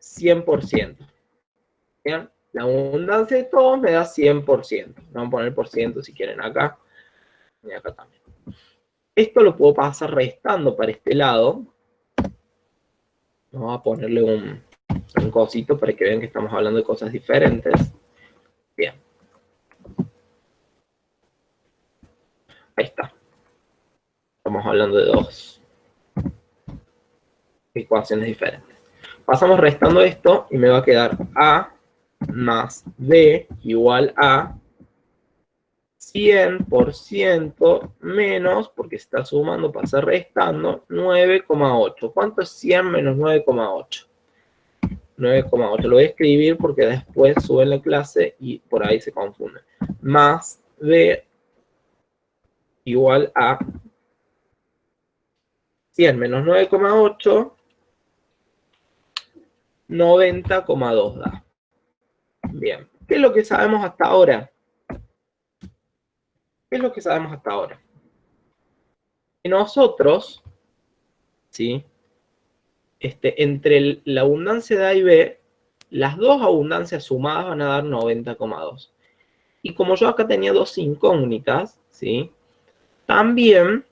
100%. Bien, la abundancia de todos me da 100%. Vamos a poner por ciento si quieren acá y acá también. Esto lo puedo pasar restando para este lado. Vamos a ponerle un cosito para que vean que estamos hablando de cosas diferentes. Bien. Ahí está. Estamos hablando de dos ecuaciones diferentes. Pasamos restando esto y me va a quedar A más B igual a 100% menos, porque se está sumando, pasa restando, 9,8. ¿Cuánto es 100 menos 9,8? 9,8. Lo voy a escribir porque después sube en la clase y por ahí se confunde. Más B igual a 100 menos 9,8, 90,2 da. Bien. ¿Qué es lo que sabemos hasta ahora? ¿Qué es lo que sabemos hasta ahora? Que nosotros, ¿sí? Entre la abundancia de A y B, las dos abundancias sumadas van a dar 90,2. Y como yo acá tenía dos incógnitas, ¿sí? También,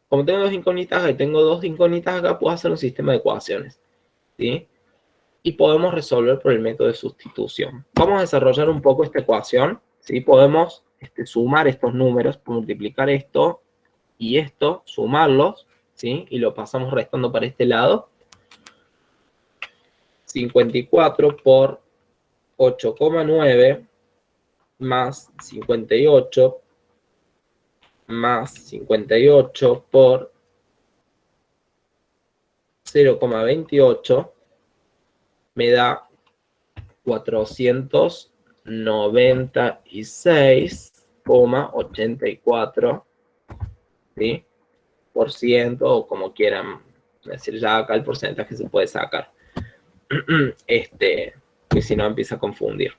como tengo dos incógnitas acá y tengo dos incógnitas acá, puedo hacer un sistema de ecuaciones, ¿sí? Y podemos resolver por el método de sustitución. Vamos a desarrollar un poco esta ecuación, ¿sí? Podemos sumar estos números, multiplicar esto y esto, sumarlos, ¿sí? Y lo pasamos restando para este lado. 54 por 8,9 más 58 más 58 por 0,28 me da 496,84, ¿sí? Por ciento, o como quieran decir, ya acá el porcentaje se puede sacar. Que si no empieza a confundir.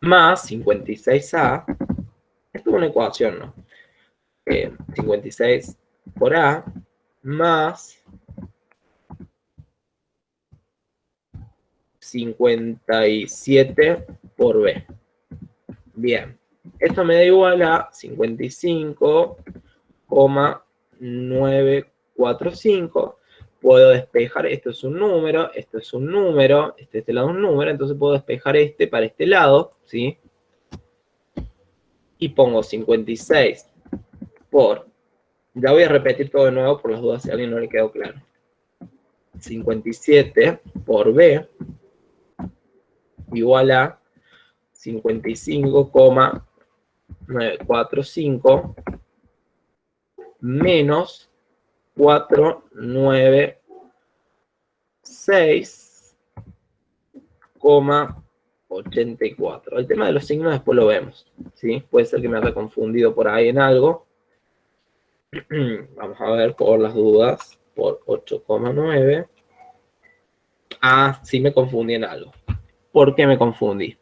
Más 56A, esto es una ecuación, ¿no? 56 por A, más 57 por B. Bien, esto me da igual a 55,945. Puedo despejar, esto es un número, esto es un número, este lado es un número, entonces puedo despejar este para este lado, ¿sí? Y pongo 56 por, ya voy a repetir todo de nuevo por las dudas si a alguien no le quedó claro. 57 por B igual a 55,945 menos 496,84. El tema de los signos después lo vemos, ¿sí? Puede ser que me haya confundido por ahí en algo. Vamos a ver por las dudas. Por 8,9. Ah, sí me confundí en algo. ¿Por qué me confundí?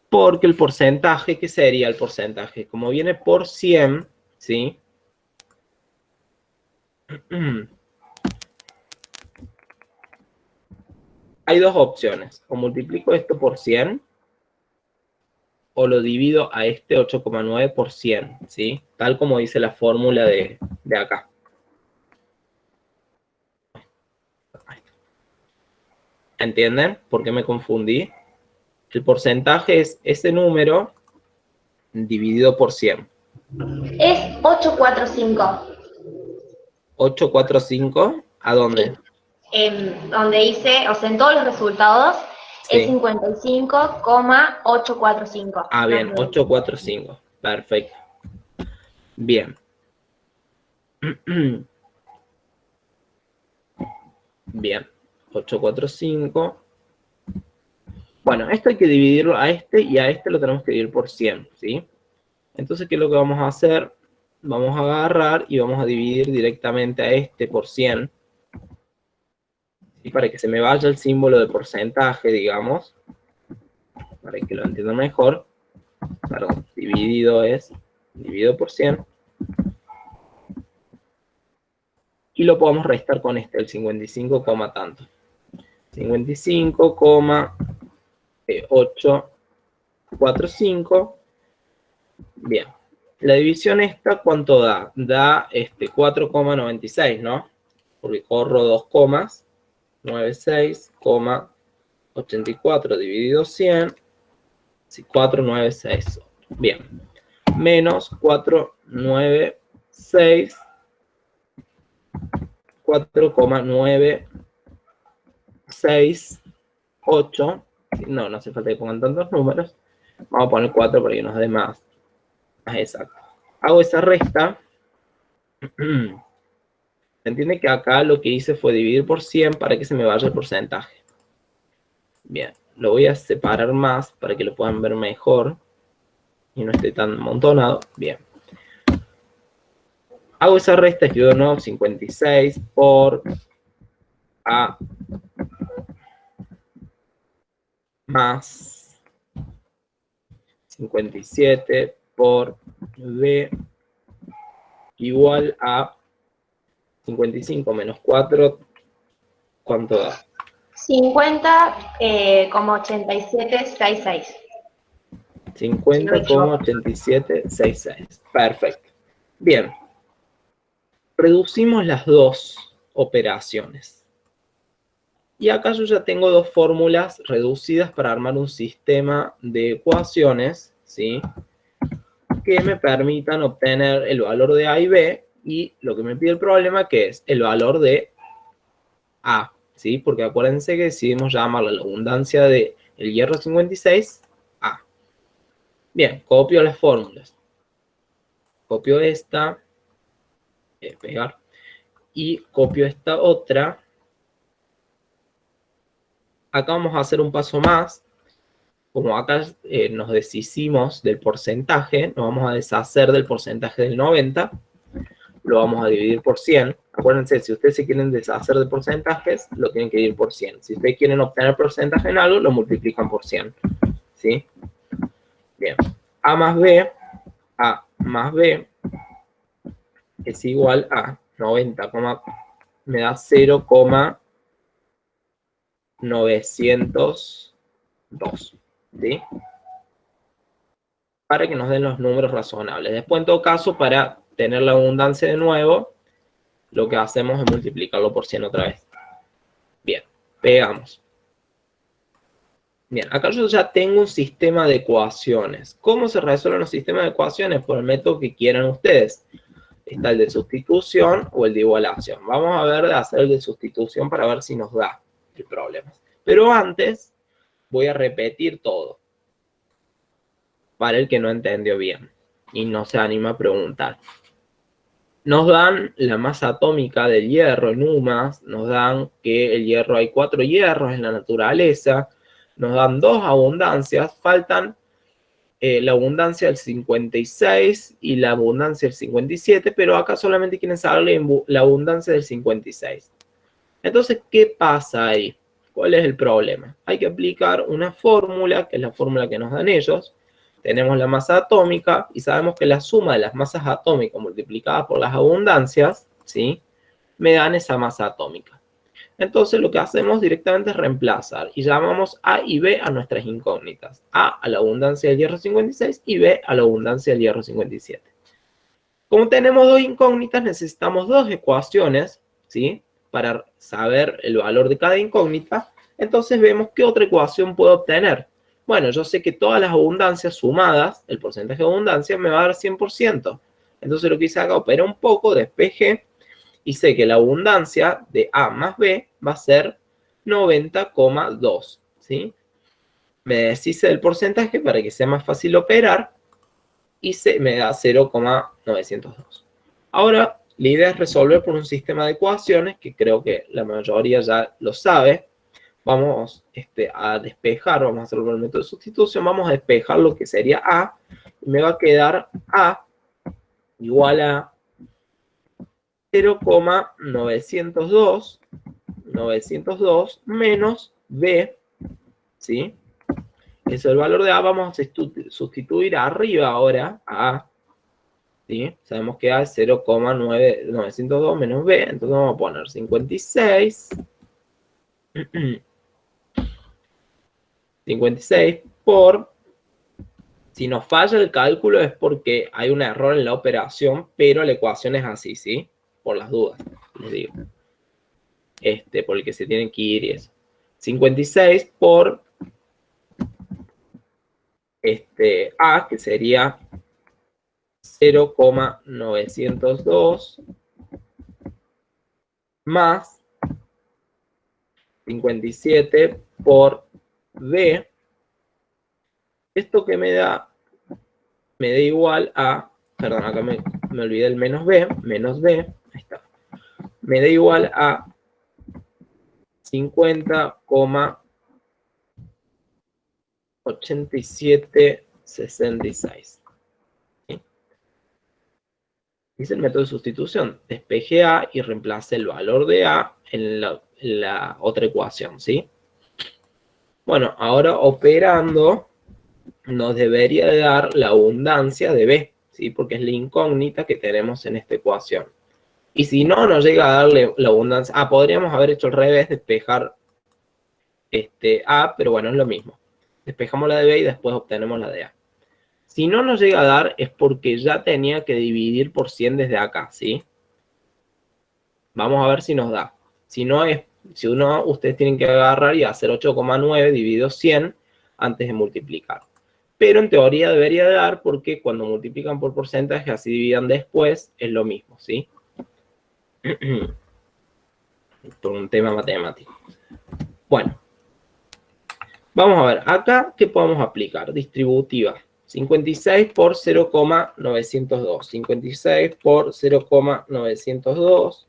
Porque el porcentaje, ¿qué sería el porcentaje? Como viene por 100, ¿sí? Hay dos opciones. O multiplico esto por 100 o lo divido a este 8,9 por 100, ¿sí? Tal como dice la fórmula de acá. ¿Entienden por qué me confundí? El porcentaje es ese número dividido por 100. Es 845. 845, ¿a dónde? Donde dice, o sea, en todos los resultados es Sí. 55,845. Ah, No bien, es 845. Perfecto. Bien. Bien. 845. Bueno, esto hay que dividirlo a este y a este lo tenemos que dividir por 100, ¿sí? Entonces, ¿qué es lo que vamos a hacer? Vamos a agarrar y vamos a dividir directamente a este por 100. Y para que se me vaya el símbolo de porcentaje, digamos, para que lo entiendan mejor, perdón, dividido por 100. Y lo podemos restar con este, el 55, tanto. 55,845. Bien. La división esta, ¿cuánto da? Da 4,96, ¿no? Porque corro 2 comas. 96,84 dividido 100. 496. Bien. Menos 496. 4,968. No, no hace falta que pongan tantos números. Vamos a poner 4 para que nos dé más exacto. Hago esa resta. Se entiende que acá lo que hice fue dividir por 100 para que se me vaya el porcentaje. Bien, lo voy a separar más para que lo puedan ver mejor y no esté tan amontonado. Bien. Hago esa resta, escribo de nuevo 56 por A más 57 por B igual a 55 menos 4, ¿cuánto da? 50,8766. 50,8766. Perfecto. Bien. Reducimos las dos operaciones. Y acá yo ya tengo dos fórmulas reducidas para armar un sistema de ecuaciones, ¿sí? Que me permitan obtener el valor de A y B y lo que me pide el problema, que es el valor de A, ¿sí? Porque acuérdense que decidimos llamarle la abundancia del hierro 56 A. Bien, copio las fórmulas. Copio esta, pegar, y copio esta otra. Acá vamos a hacer un paso más. Como acá nos deshicimos del porcentaje, nos vamos a deshacer del porcentaje del 90, lo vamos a dividir por 100. Acuérdense, si ustedes se quieren deshacer de porcentajes, lo tienen que dividir por 100. Si ustedes quieren obtener porcentaje en algo, lo multiplican por 100. ¿Sí? Bien. A más B es igual a 90, me da 0,902. ¿Sí? Para que nos den los números razonables. Después, en todo caso, para tener la abundancia de nuevo, lo que hacemos es multiplicarlo por 100 otra vez. Bien, pegamos. Bien, acá yo ya tengo un sistema de ecuaciones. ¿Cómo se resuelven los sistemas de ecuaciones? Por el método que quieran ustedes. Está el de sustitución o el de igualación. Vamos a ver de hacer el de sustitución para ver si nos da el problema. Pero antes, voy a repetir todo. Para el que no entendió bien y no se anima a preguntar. Nos dan la masa atómica del hierro en UMAS, nos dan que el hierro hay 4 hierros en la naturaleza, nos dan 2 abundancias, faltan la abundancia del 56 y la abundancia del 57, pero acá solamente quieren saber la abundancia del 56. Entonces, ¿qué pasa ahí? ¿Cuál es el problema? Hay que aplicar una fórmula, que es la fórmula que nos dan ellos, tenemos la masa atómica y sabemos que la suma de las masas atómicas multiplicada por las abundancias, ¿sí? Me dan esa masa atómica. Entonces lo que hacemos directamente es reemplazar y llamamos A y B a nuestras incógnitas. A la abundancia del hierro 56 y B a la abundancia del hierro 57. Como tenemos dos incógnitas, necesitamos dos ecuaciones, ¿sí? Para saber el valor de cada incógnita. Entonces vemos qué otra ecuación puedo obtener. Bueno, yo sé que todas las abundancias sumadas, el porcentaje de abundancia, me va a dar 100%. Entonces lo que hice acá, operé un poco, despejé, y sé que la abundancia de A más B va a ser 90,2, ¿sí? Me deshice del porcentaje para que sea más fácil operar y me da 0,902. Ahora, la idea es resolver por un sistema de ecuaciones que creo que la mayoría ya lo sabe. Vamos a despejar, vamos a hacerlo por el método de sustitución, vamos a despejar lo que sería A, y me va a quedar A igual a 0,902 menos B, ¿sí? Ese es el valor de A. Vamos a sustituir arriba ahora a A, ¿sí? Sabemos que A es 0,902 menos B, entonces vamos a poner 56. 56 por, si nos falla el cálculo es porque hay un error en la operación, pero la ecuación es así, ¿sí? Por las dudas, les digo. Por el que se tienen que ir y eso. 56 por A, que sería 0,902 más 57 por B. Esto que me da igual a, perdón, acá me olvidé el menos B, ahí está. Me da igual a 50,8766. ¿Sí? Hice el método de sustitución. Despejé A y reemplacé el valor de A en la otra ecuación, ¿sí? Bueno, ahora operando nos debería dar la abundancia de B, ¿sí? Porque es la incógnita que tenemos en esta ecuación. Y si no nos llega a darle la abundancia... podríamos haber hecho al revés, despejar A, pero bueno, es lo mismo. Despejamos la de B y después obtenemos la de A. Si no nos llega a dar es porque ya tenía que dividir por 100 desde acá, ¿sí? Vamos a ver si nos da. Si no, ustedes tienen que agarrar y hacer 8,9 dividido 100 antes de multiplicar. Pero en teoría debería dar porque cuando multiplican por porcentaje, así dividan después, es lo mismo, ¿sí? Por un tema matemático. Bueno. Vamos a ver, acá, ¿qué podemos aplicar? Distributiva. 56 por 0,902. 56 por 0,902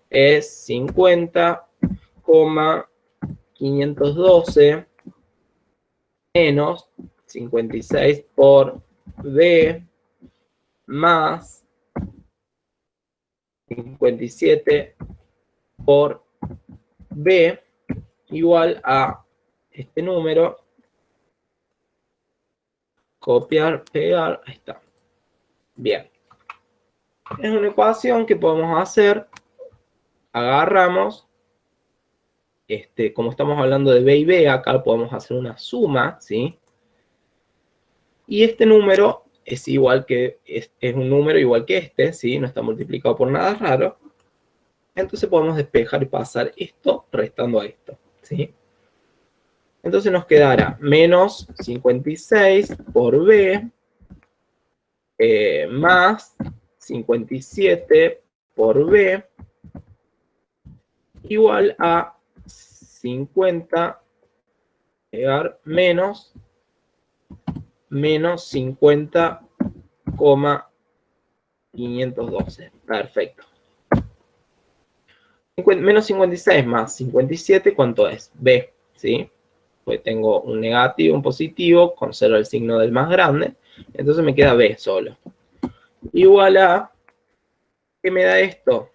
es 50,512 menos 56 por B más 57 por B igual a este número, copiar, pegar, ahí está. Bien. Es una ecuación que podemos hacer, agarramos, como estamos hablando de B y B, acá podemos hacer una suma, ¿sí? Y este número es igual que, es un número igual que este, ¿sí? No está multiplicado por nada raro. Entonces podemos despejar y pasar esto restando a esto, ¿sí? Entonces nos quedará menos 56 por B más 57 por B igual a 50 menos 50,512. Perfecto. Menos 56 más 57, ¿cuánto es? B, ¿sí? Pues tengo un negativo, un positivo, conservo el signo del más grande, entonces me queda B solo. Igual a, ¿qué me da esto?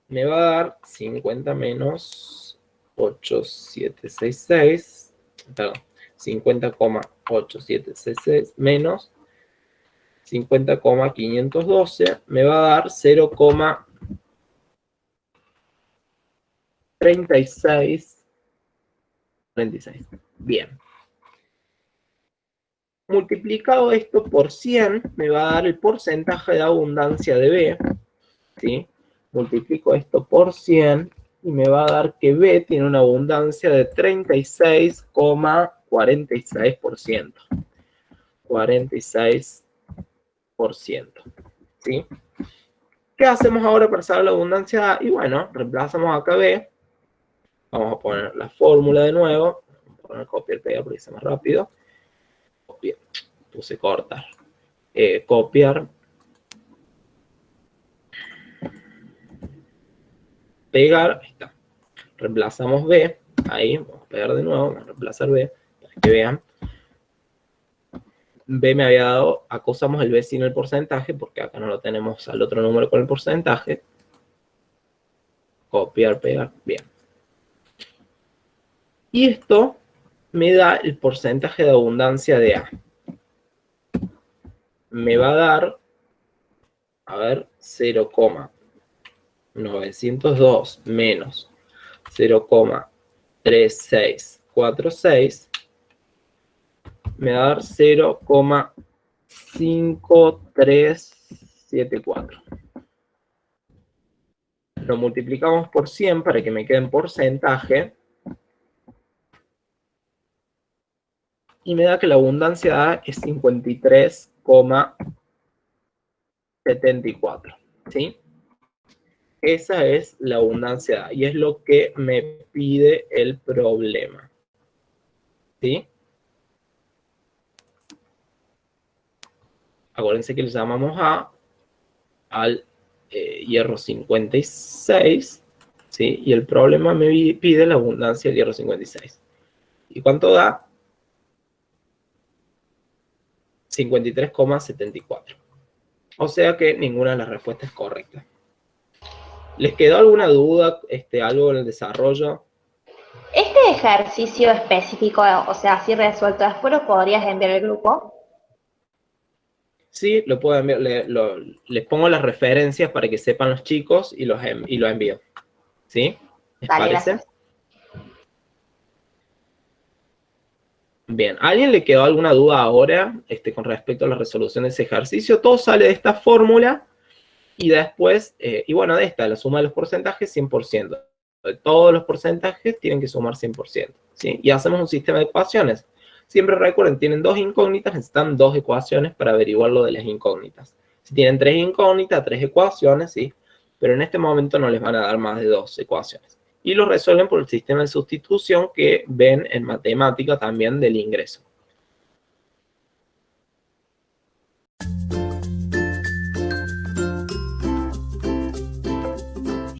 Me va a dar 50 menos 8766, perdón, 50,876 menos 50,512 me va a dar 0,3646. Bien. Multiplicado esto por 100, me va a dar el porcentaje de abundancia de B, ¿sí? Multiplico esto por 100 y me va a dar que B tiene una abundancia de 36,46%. 46%, ¿sí? ¿Qué hacemos ahora para saber la abundancia A? Y bueno, reemplazamos acá B. Vamos a poner la fórmula de nuevo. Vamos a poner copiar, pegar porque es más rápido. Copiar. Puse cortar. Copiar. Pegar. Ahí está. Reemplazamos B. Ahí. Vamos a pegar de nuevo. Vamos a reemplazar B. Para que vean. B me había dado, acá usamos el B sin el porcentaje, porque acá no lo tenemos al otro número con el porcentaje. Copiar, pegar, bien. Y esto me da el porcentaje de abundancia de A. Me va a dar, a ver, 0,902 menos 0,3646. Me va a dar 0,5374. Lo multiplicamos por 100 para que me quede en porcentaje. Y me da que la abundancia A es 53,74. ¿Sí? Esa es la abundancia A. Y es lo que me pide el problema. ¿Sí? Acuérdense que le llamamos A al hierro 56, ¿sí? Y el problema me pide la abundancia del hierro 56. ¿Y cuánto da? 53,74. O sea que ninguna de las respuestas es correcta. ¿Les quedó alguna duda, algo en el desarrollo? Este ejercicio específico, o sea, así resuelto después, ¿lo podrías enviar al grupo? Sí, lo puedo enviar. Les pongo las referencias para que sepan los chicos y lo envío. ¿Sí? ¿Les parece? Gracias. Bien, ¿a alguien le quedó alguna duda ahora con respecto a la resolución de ese ejercicio? Todo sale de esta fórmula y después, y bueno, de esta, la suma de los porcentajes, 100%. De todos los porcentajes tienen que sumar 100%, ¿sí? Y hacemos un sistema de ecuaciones. Siempre recuerden, tienen dos incógnitas, necesitan dos ecuaciones para averiguar lo de las incógnitas. Si tienen tres incógnitas, tres ecuaciones, ¿sí? Pero en este momento no les van a dar más de dos ecuaciones. Y lo resuelven por el sistema de sustitución que ven en matemática también del ingreso.